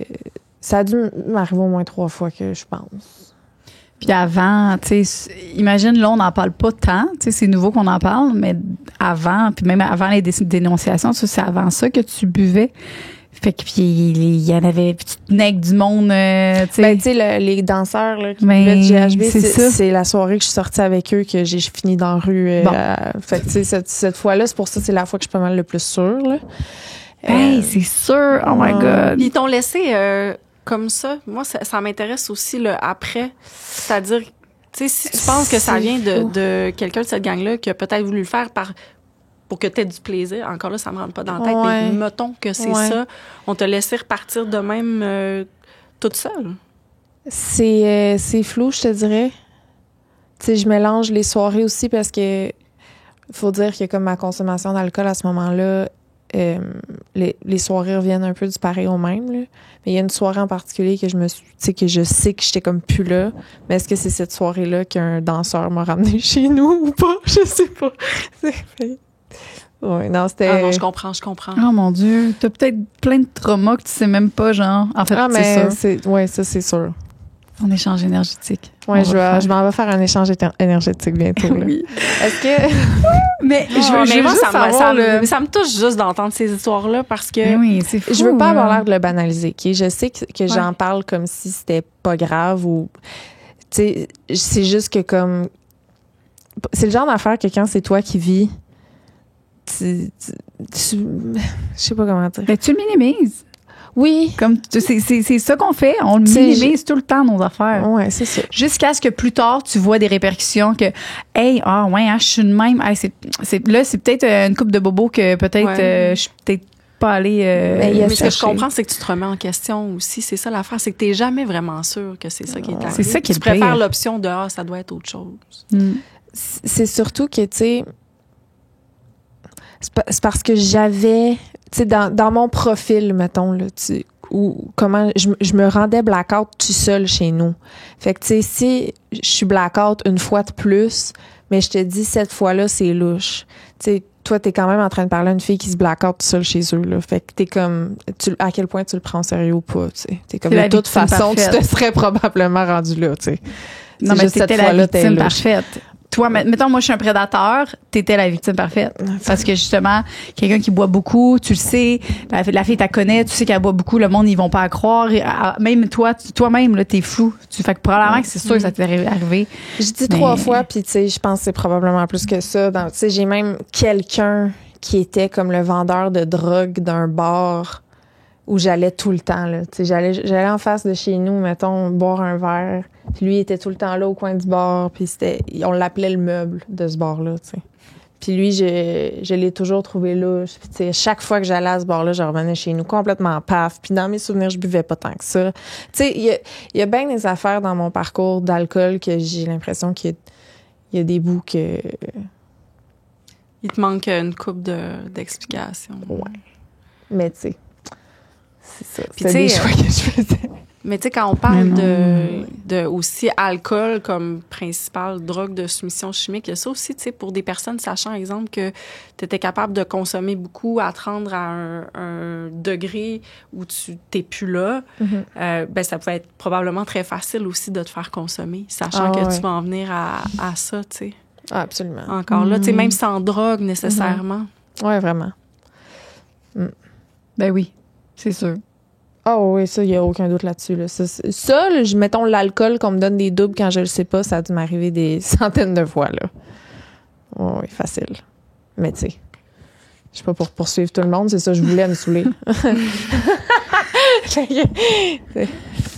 ça a dû m'arriver au moins 3 fois que je pense. Puis avant, tu sais, imagine, là, on n'en parle pas tant. Tu sais, c'est nouveau qu'on en parle, mais avant, puis même avant les dénonciations, c'est avant ça que tu buvais. Fait que, puis il y en avait, puis tu tenais avec du monde, tu sais. Ben, tu sais, les danseurs, là, qui buvaient du GHB, c'est la soirée que je suis sortie avec eux que j'ai fini dans la rue. Fait que, tu sais, cette fois-là, c'est pour ça, c'est la fois que je suis pas mal le plus sûre, là. Hey, c'est sûr! Oh my God! Ils t'ont laissé comme ça. Moi, ça m'intéresse aussi le après. C'est-à-dire, tu sais, si tu penses que ça vient de quelqu'un de cette gang-là qui a peut-être voulu le faire pour que tu aies du plaisir, encore là, ça me rentre pas dans la tête, mais mettons que c'est ça, on t'a laissé repartir de même toute seule. C'est flou, je te dirais. Tu sais, je mélange les soirées aussi parce que faut dire que comme ma consommation d'alcool à ce moment-là, les soirées reviennent un peu du pareil au même, là. Mais il y a une soirée en particulier que je sais que j'étais comme plus là. Mais est-ce que c'est cette soirée-là qu'un danseur m'a ramené chez nous ou pas? Je sais pas. Ouais, non, c'était... Ah non, je comprends. Oh mon Dieu, t'as peut-être plein de traumas que tu sais même pas, genre. En fait, c'est sûr. Ouais, ça, c'est sûr. Un échange énergétique. Ouais, je m'en vais faire un échange énergétique bientôt. Là. Oui. Est-ce que... mais ça me touche juste d'entendre ces histoires-là parce que... Oui, c'est fou. Je veux pas avoir l'air de le banaliser, OK? Je sais que j'en parle comme si c'était pas grave ou... Tu sais, c'est juste que comme... C'est le genre d'affaire que quand c'est toi qui vis, je sais pas comment dire. Mais tu le minimises. Oui. Comme c'est ça qu'on fait, on le minimise tout le temps nos affaires. Ouais, c'est ça. Jusqu'à ce que plus tard tu vois des répercussions que je suis de même, c'est peut-être une coupe de bobo que peut-être je suis peut-être pas allée mais ce que je comprends c'est que tu te remets en question aussi, c'est ça l'affaire, c'est que t'es jamais vraiment sûr que c'est ça qui est arrivé. C'est ça qui est tu préfères l'option de ça doit être autre chose. C'est surtout que tu sais c'est parce que j'avais, tu sais, dans mon profil, mettons, là, ou comment je me rendais blackout tout seul chez nous. Fait que, tu sais, si je suis blackout une fois de plus, mais je te dis, cette fois-là, c'est louche. Tu sais, toi, t'es quand même en train de parler à une fille qui se blackout tout seul chez eux, là. Fait que t'es comme, à quel point tu le prends au sérieux ou pas, tu sais. T'es comme, de toute façon, tu te serais probablement rendu là, tu sais. Non, mais t'étais la victime parfaite. Toi, mettons, moi, je suis un prédateur, t'étais la victime parfaite. Parce que, justement, quelqu'un qui boit beaucoup, tu le sais, la fille, t'as connais, tu sais qu'elle boit beaucoup, le monde, ils vont pas la croire. Même toi-même, là, t'es flou. Fait que probablement que c'est sûr que ça t'est arrivé. Je dis 3 fois, puis tu sais, je pense que c'est probablement plus que ça. Tu sais, j'ai même quelqu'un qui était comme le vendeur de drogue d'un bar où j'allais tout le temps, là. Tu sais, j'allais en face de chez nous, mettons, boire un verre. Puis lui, il était tout le temps là au coin du bar. Puis on l'appelait le meuble de ce bar-là, tu sais. Puis lui, je l'ai toujours trouvé louche. Puis tu sais, chaque fois que j'allais à ce bar-là, je revenais chez nous complètement paf. Puis dans mes souvenirs, je buvais pas tant que ça. Tu sais, il y a bien des affaires dans mon parcours d'alcool que j'ai l'impression qu'il y a des bouts que... Il te manque une couple d'explications. Ouais. Mais tu sais, c'est ça. Puis c'est des choix que je faisais. Mais tu sais, quand on parle de aussi alcool comme principale drogue de soumission chimique, il y a ça aussi, tu sais, pour des personnes sachant, exemple, que tu étais capable de consommer beaucoup, à te rendre à un degré où tu t'es plus là, ben ça peut être probablement très facile aussi de te faire consommer, sachant que tu vas en venir à ça, tu sais. Ah, absolument. Encore là, tu sais, même sans drogue nécessairement. Ouais, vraiment. Ben oui, c'est sûr. Ah oui, ça, il n'y a aucun doute là-dessus. Là. Ça là, mettons l'alcool qu'on me donne des doubles quand je le sais pas, ça a dû m'arriver des centaines de fois. Là. Oh, oui, facile. Mais tu sais, je suis pas pour poursuivre tout le monde, c'est ça, je voulais me saouler.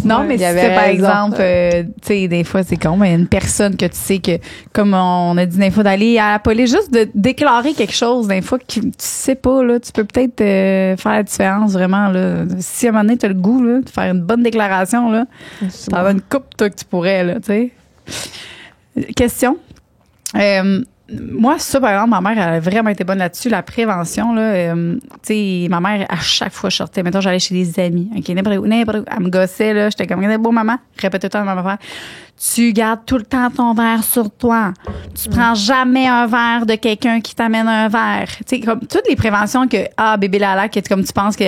Non, mais si c'est par exemple, tu sais, des fois, c'est con, mais une personne que tu sais que, comme on a dit des fois, d'aller à la police, juste de déclarer quelque chose, des fois, que tu sais pas, là, tu peux peut-être faire la différence, vraiment, là. Si à un moment donné, t'as le goût, là, de faire une bonne déclaration, là, t'en as une coupe, toi, que tu pourrais, là, tu sais. Question. Moi, ça, par exemple, ma mère, elle a vraiment été bonne là-dessus, la prévention, là. Tu sais, ma mère, à chaque fois, je sortais. Mettons, j'allais chez des amis. OK, n'importe où. Elle me gossait, là. J'étais comme, beau, maman. Répète tout le temps à ma mère. Tu gardes tout le temps ton verre sur toi. Tu prends jamais un verre de quelqu'un qui t'amène un verre. Tu sais, comme toutes les préventions que, bébé lala, que comme tu penses que,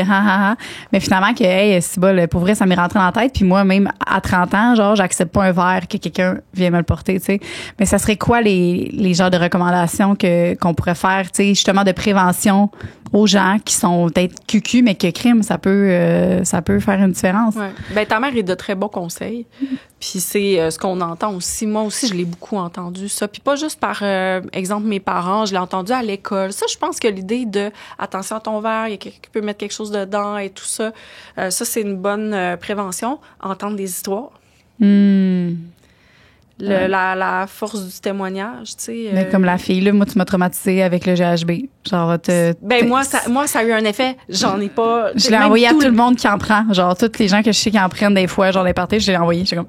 mais finalement, que, hey, c'est bon, pour vrai, ça m'est rentré dans la tête. Puis moi, même à 30 ans, genre, j'accepte pas un verre que quelqu'un vienne me le porter, tu sais. Mais ça serait quoi les genres de recommandations qu'on pourrait faire, tu sais, justement, de prévention aux gens qui sont peut-être cucu, mais que crime, ça peut faire une différence. Ouais. Ben, ta mère est de très bons conseils. Puis c'est ce qu'on entend aussi. Moi aussi, je l'ai beaucoup entendu, ça. Puis pas juste par exemple mes parents, je l'ai entendu à l'école. Ça, je pense que l'idée de attention à ton verre, il y a quelqu'un qui peut mettre quelque chose dedans et tout ça, ça, c'est une bonne prévention. Entendre des histoires. La force du témoignage, tu sais. Mais comme la fille, là, moi, tu m'as traumatisée avec le GHB. Genre, moi, ça a eu un effet. J'en ai pas. Je l'ai envoyé à tout le monde qui en prend. Genre, tous les gens que je sais qui en prennent des fois, genre, les parties, je l'ai envoyé. J'étais comme,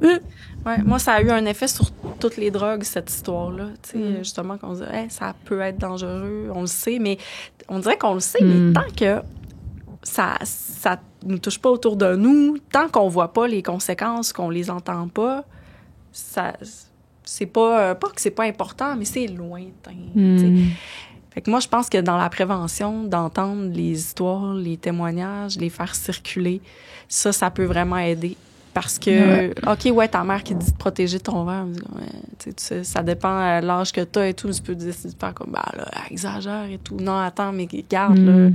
Ouais, moi, ça a eu un effet sur toutes les drogues, cette histoire-là. Tu sais, justement, qu'on se dit, ça peut être dangereux, on le sait, mais on dirait qu'on le sait, mais tant que ça nous touche pas autour de nous, tant qu'on voit pas les conséquences, qu'on les entend pas, ça, c'est pas que c'est pas important, mais c'est lointain. Fait que moi, je pense que dans la prévention, d'entendre les histoires, les témoignages, les faire circuler, ça peut vraiment aider. Parce que, ta mère qui dit de protéger ton verre, tu sais, ça dépend de l'âge que t'as et tout, tu peux décider de faire comme, là, elle exagère et tout. Non, attends, mais regarde, là,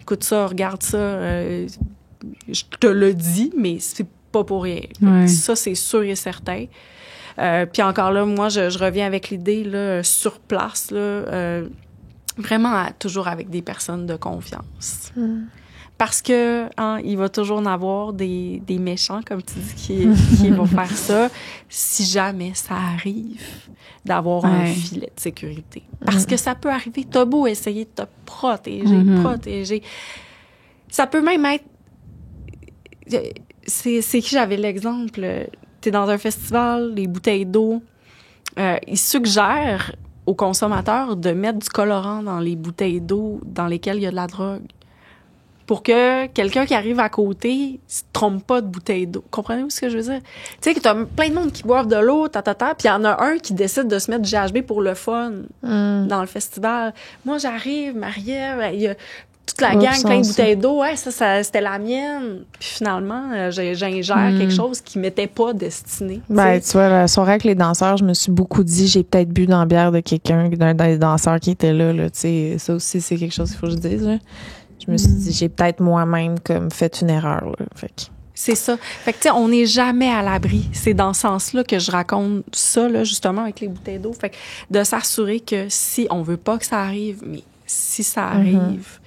écoute ça, regarde ça, je te le dis, mais c'est pas pour rien. Ça, c'est sûr et certain. Puis encore là, moi, je reviens avec l'idée, là, sur place, là, vraiment toujours avec des personnes de confiance. Parce que il va toujours en avoir des méchants, comme tu dis, qui vont faire ça si jamais ça arrive d'avoir un filet de sécurité. Parce que ça peut arriver. T'as beau essayer de te protéger. Ça peut même être... C'est qui j'avais l'exemple? T'es dans un festival, les bouteilles d'eau. Ils suggèrent aux consommateurs de mettre du colorant dans les bouteilles d'eau dans lesquelles il y a de la drogue. Pour que quelqu'un qui arrive à côté se trompe pas de bouteille d'eau. Comprenez-vous ce que je veux dire? Tu sais, que t'as plein de monde qui boivent de l'eau, puis il y en a un qui décide de se mettre du GHB pour le fun dans le festival. Moi, j'arrive, Marie-Ève, il y a toute la gang, plein de bouteilles d'eau. Ouais, ça c'était la mienne. Puis finalement, j'ingère quelque chose qui m'était pas destiné. Ben, tu vois, la soirée avec les danseurs, je me suis beaucoup dit, j'ai peut-être bu dans la bière de quelqu'un, d'un des danseurs qui était là. Tu sais, ça aussi, c'est quelque chose qu'il faut que je dise, là. Je me suis dit, j'ai peut-être moi-même comme fait une erreur. Là. Fait que... C'est ça. Fait que, tu sais, on n'est jamais à l'abri. C'est dans ce sens-là que je raconte ça, là, justement, avec les bouteilles d'eau. Fait que de s'assurer que si on veut pas que ça arrive, mais si ça arrive,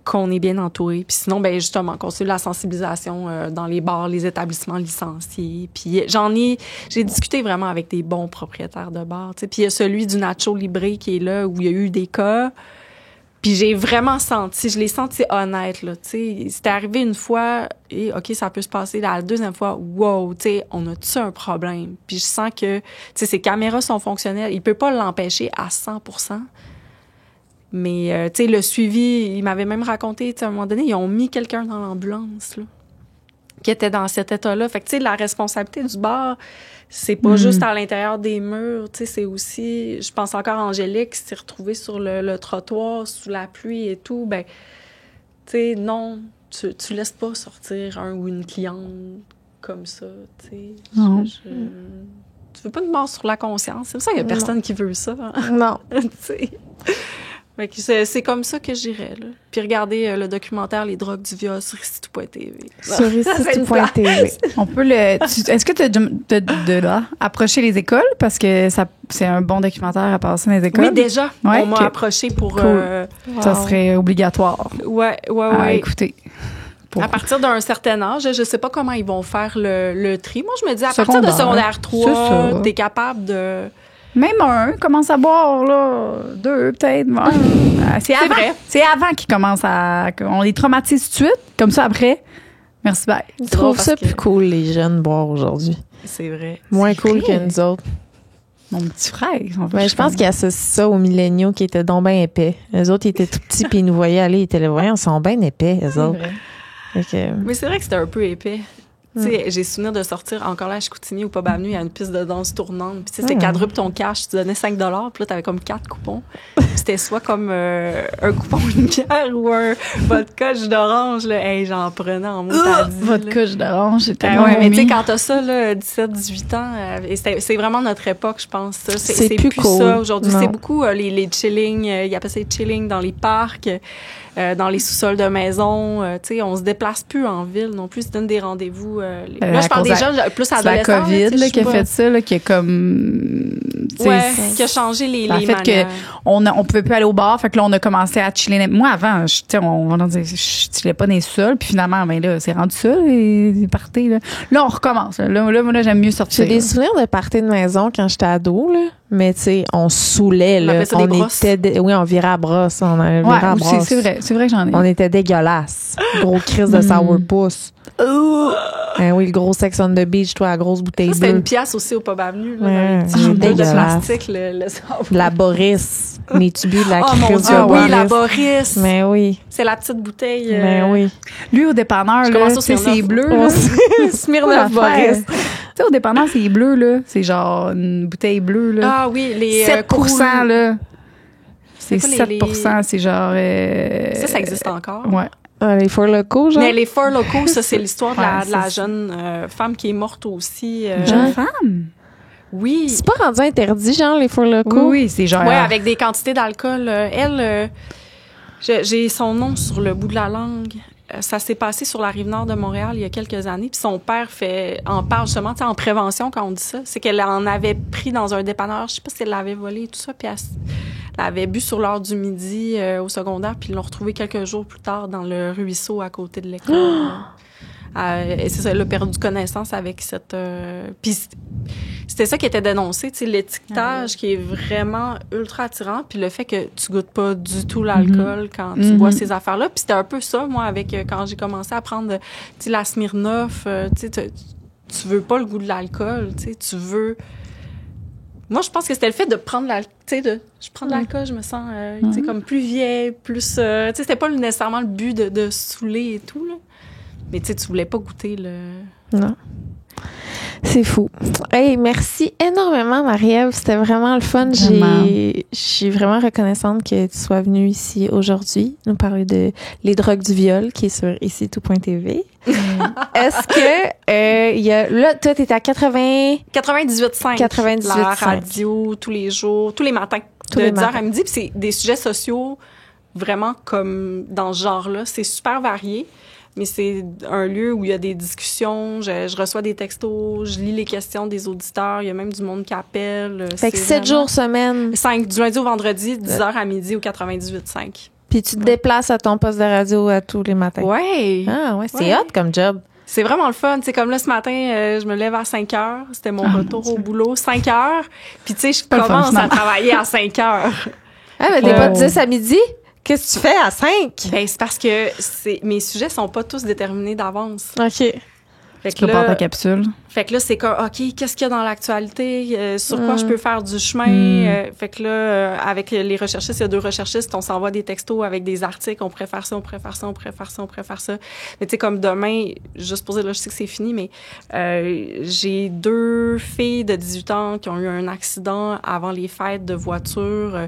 qu'on est bien entouré. Puis sinon, ben justement, qu'on suive la sensibilisation dans les bars, les établissements licenciés. Puis j'ai discuté vraiment avec des bons propriétaires de bars. Tu sais. Puis il y a celui du Nacho Libre qui est là, où il y a eu des cas. Puis j'ai vraiment senti, je l'ai senti honnête, là, tu sais. C'était arrivé une fois, et OK, ça peut se passer. La deuxième fois, wow, tu sais, on a-tu un problème? Puis je sens que, tu sais, ces caméras sont fonctionnelles. Il peut pas l'empêcher à 100%. Mais, tu sais, le suivi, il m'avait même raconté, tu sais, à un moment donné, ils ont mis quelqu'un dans l'ambulance, là, qui étaient dans cet état-là. Fait que, tu sais, la responsabilité du bar, c'est pas juste à l'intérieur des murs, tu sais, c'est aussi, je pense encore à Angélique qui s'est retrouvée sur le trottoir sous la pluie et tout. Ben, tu sais, non, tu laisses pas sortir un ou une cliente comme ça, tu sais. Non. Tu veux pas de mort sur la conscience. C'est pour ça qu'il y a personne qui veut ça. Hein. Non. Tu sais. Fait que c'est comme ça que j'irais, là. Puis regardez le documentaire Les drogues du viol sur Ricitou.tv. Sur Ricitou.tv. On peut est-ce que tu as approché les écoles? Parce que c'est un bon documentaire à passer dans les écoles. Oui, déjà. Ouais, on m'a ok. approché pour... Cool. Ça serait obligatoire. Ouais. À écouter. À partir d'un certain âge, je sais pas comment ils vont faire le tri. Moi, je me dis, à Secondaire. partir de secondaire C'est ça. 3, t'es capable de... Même un commence à boire, là. 2, peut-être. C'est avant. vrai. C'est avant qu'ils commencent à... On les traumatise tout de suite. Comme ça, après, merci, bye. Ils trouvent parce ça que- plus cool, les jeunes, boire aujourd'hui. C'est vrai. Moins C'est cool vrai. que nous autres. Mon petit frère. Mais je pense qu'ils associent ça aux milléniaux qui étaient donc bien épais. Eux autres, ils étaient tout petits, puis ils nous voyaient aller. Ils étaient là, voyons, ils sont bien épais, eux autres. Fait que, Mais c'est vrai que c'était un peu épais. Tu sais, j'ai souvenir de sortir encore là à Chicoutimi ou Pub Avenue, il y a une piste de danse tournante. Puis tu sais, c'était quadruple ton cash, tu donnais 5 $, puis là, t'avais comme 4 coupons. Puis c'était soit comme un coupon d'une bière ou un vodka jus d'orange, là. Hey, j'en prenais en moutarde. Votre couche d'orange, c'était Ah ouais, mais tu sais, quand t'as ça, là, 17, 18 ans, et c'est vraiment notre époque, je pense, ça. C'est plus cool. ça. Aujourd'hui, Non. c'est beaucoup les chillings, ils appellent ça les chillings dans les parcs, dans les sous-sols de maisons. Tu sais, on se déplace plus en ville non plus, ils se donnent des rendez-vous. Là, je parle des jeunes plus C'est la adolescents. COVID là, tu sais, là, je qui a sais fait ça, là, qui a comme... tu sais, Ouais, qui a changé les en fait manières. on pouvait plus aller au bar, fait que là, on a commencé à chiller. Moi, avant, tu sais, on va dire, je chillais pas dans les sols, puis finalement, ben là, c'est rendu ça, les parties, là. Là, on recommence. Là, j'aime mieux sortir. j'ai des souvenirs de parties de maison quand j'étais ado, là. Mais tu sais, on saoulait, On là. appelait ça des brosses. Oui, on virait à brosse. On avait Ouais, viré à brosse. c'est vrai que j'en ai. On était dégueulasses. Gros crise de sourpuss. Oui, le gros Sex on the Beach, toi, la grosse bouteille Ça, c'était bleue. une pièce aussi au Pub Avenue, là, Ouais, dans les petits jeux de dégueulasse. plastique, le savon. De la Boris. Les tubus de la Oh mon crise Dieu, de oui, Boris. la Boris. Mais oui, C'est la petite bouteille. mais oui. Lui, au dépanneur, Je là, commence au tu sais, c'est Smirnoff. bleu, là. Smirnoff Boris. Boris. Tu sais, au dépanneur, c'est bleu, là. C'est genre une bouteille bleue, là. Ah oui, les 7 cool. là. C'est quoi, 7 c'est genre... Ça existe encore. Ouais. Les four locaux, genre. Mais les four locaux, ça, c'est l'histoire de Ouais, la c'est jeune femme qui est morte aussi. Jeune femme? Oui. C'est pas rendu interdit, genre, les four locaux? Oui, c'est genre... Ouais, avec des quantités d'alcool. Elle, j'ai son nom sur le bout de la langue. Ça s'est passé sur la rive nord de Montréal il y a quelques années. Puis son père en parle justement, tu sais, en prévention quand on dit ça. C'est qu'elle en avait pris dans un dépanneur. Je sais pas si elle l'avait volé et tout ça. Puis elle avait bu sur l'heure du midi au secondaire. Puis ils l'ont retrouvé quelques jours plus tard dans le ruisseau à côté de l'école. Et c'est ça, elle a perdu connaissance avec cette... Puis c'était ça qui était dénoncé, tu sais, l'étiquetage qui est vraiment ultra attirant, puis le fait que tu goûtes pas du tout l'alcool quand tu bois ces affaires-là. Puis c'était un peu ça, moi, avec quand j'ai commencé à prendre, tu sais, la Smirnoff, tu sais, tu veux pas le goût de l'alcool, tu sais, tu veux... Moi, je pense que c'était le fait de prendre l'alcool, tu sais, je prends de l'alcool, je me sens, tu sais, comme plus vieille, plus... tu sais, c'était pas nécessairement le but de saouler et tout, là. Mais tu sais, tu voulais pas goûter le... Non. C'est fou. Hey, merci énormément, Marie-Ève. C'était vraiment le fun. Vraiment. Je suis vraiment reconnaissante que tu sois venue ici aujourd'hui nous parler de Les drogues du viol, qui est sur Ricitou.tv. Est-ce que il y a là, toi, t'es à 98.5. 98.5. La radio, tous les jours, tous les matins. Tous de les 10h matins. à midi. Puis c'est des sujets sociaux vraiment comme dans ce genre-là. C'est super varié. Mais c'est un lieu où il y a des discussions, je reçois des textos, je lis les questions des auditeurs, il y a même du monde qui appelle. Fait que 7 jours semaine, 5, du lundi au vendredi, 10h à midi au 98.5. puis tu te déplaces à ton poste de radio à tous les matins. Ouais. Ah ouais, c'est Ouais. hot comme job. C'est vraiment le fun. Tu sais, comme là, ce matin, je me lève à 5 heures. C'était mon retour au boulot. 5 heures. Puis, tu sais, je Pas le fun, commence à finalement. travailler à 5 heures. Ah, mais t'es pas de 10 à midi? Qu'est-ce que tu fais à 5? Ben, c'est parce que mes sujets sont pas tous déterminés d'avance. OK. Fait Tu prépares ta capsule. Fait que là, c'est comme, OK, qu'est-ce qu'il y a dans l'actualité? Sur quoi je peux faire du chemin? Fait que là, avec les recherchistes, il y a 2 recherchistes, on s'envoie des textos avec des articles, on pourrait faire ça, on pourrait faire ça, on pourrait faire ça, on pourrait faire ça. Mais tu sais, comme demain, juste pour dire, là, je sais que c'est fini, mais j'ai 2 filles de 18 ans qui ont eu un accident avant les fêtes de voiture.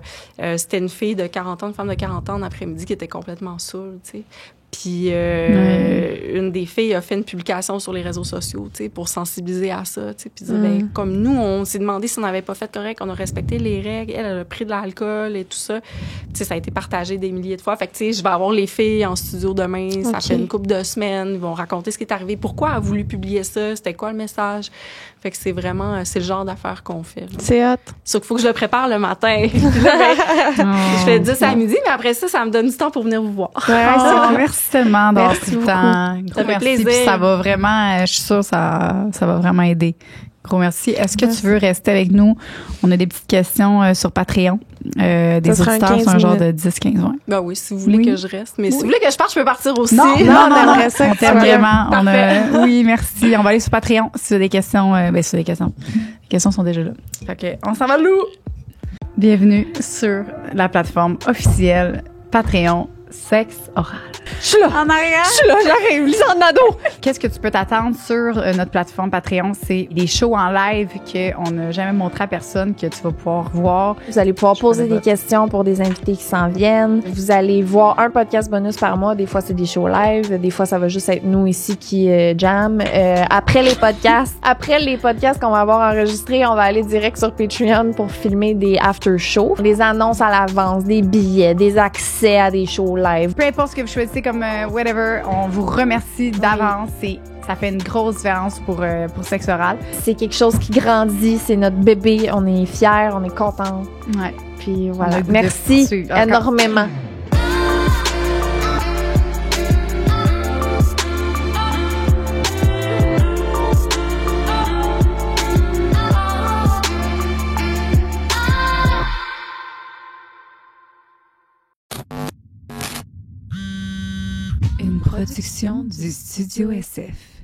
C'était une fille de 40 ans, une femme de 40 ans en après-midi qui était complètement saoule, tu sais. Puis une des filles a fait une publication sur les réseaux sociaux, tu sais, pour sensibiliser à ça, tu sais, puis dire ben comme nous on s'est demandé si on n'avait pas fait correct, on a respecté les règles, elle a pris de l'alcool et tout ça. Tu sais, ça a été partagé des milliers de fois. Fait que tu sais, je vais avoir les filles en studio demain, ça fait une couple de semaines, ils vont raconter ce qui est arrivé, pourquoi elle a voulu publier ça, c'était quoi le message. Fait que c'est vraiment c'est le genre d'affaires qu'on fait. Là. C'est hot. Sauf qu'il faut que je le prépare le matin. Puis là, je fais 10 à midi, mais après ça me donne du temps pour venir vous voir. Merci tellement d'avoir pris le temps. Ça fait plaisir. Puis ça va vraiment, je suis sûre, ça va vraiment aider. Gros merci. Est-ce que tu veux rester avec nous? On a des petites questions sur Patreon. Des auditeurs, c'est un genre de 10-15 ans. Ben oui, si vous voulez que je reste. Mais si vous voulez que je parte, je peux partir aussi. Non, on on t'aime vraiment. Oui, merci. On va aller sur Patreon. Si tu as des questions, si tu as des questions. Les questions sont déjà là. Fait que, on s'en va, Lou! Bienvenue sur la plateforme officielle Patreon Sexe oral. Je suis là. En arrière. Je suis là, j'arrive. Lisanne Nadeau. Qu'est-ce que tu peux t'attendre sur notre plateforme Patreon? C'est des shows en live qu'on n'a jamais montré à personne, que tu vas pouvoir voir. Vous allez pouvoir poser des questions pour des invités qui s'en viennent. Vous allez voir un podcast bonus par mois. Des fois, c'est des shows live. Des fois, ça va juste être nous ici qui jam. Après les podcasts qu'on va avoir enregistrés, on va aller direct sur Patreon pour filmer des after shows, des annonces à l'avance, des billets, des accès à des shows live. Peu importe ce que vous choisissez comme whatever, on vous remercie d'avance. Ça fait une grosse différence pour Sexe oral. C'est quelque chose qui grandit, c'est notre bébé. On est fiers, on est contents. Ouais. Puis voilà. Merci énormément. Une production du Studio SF.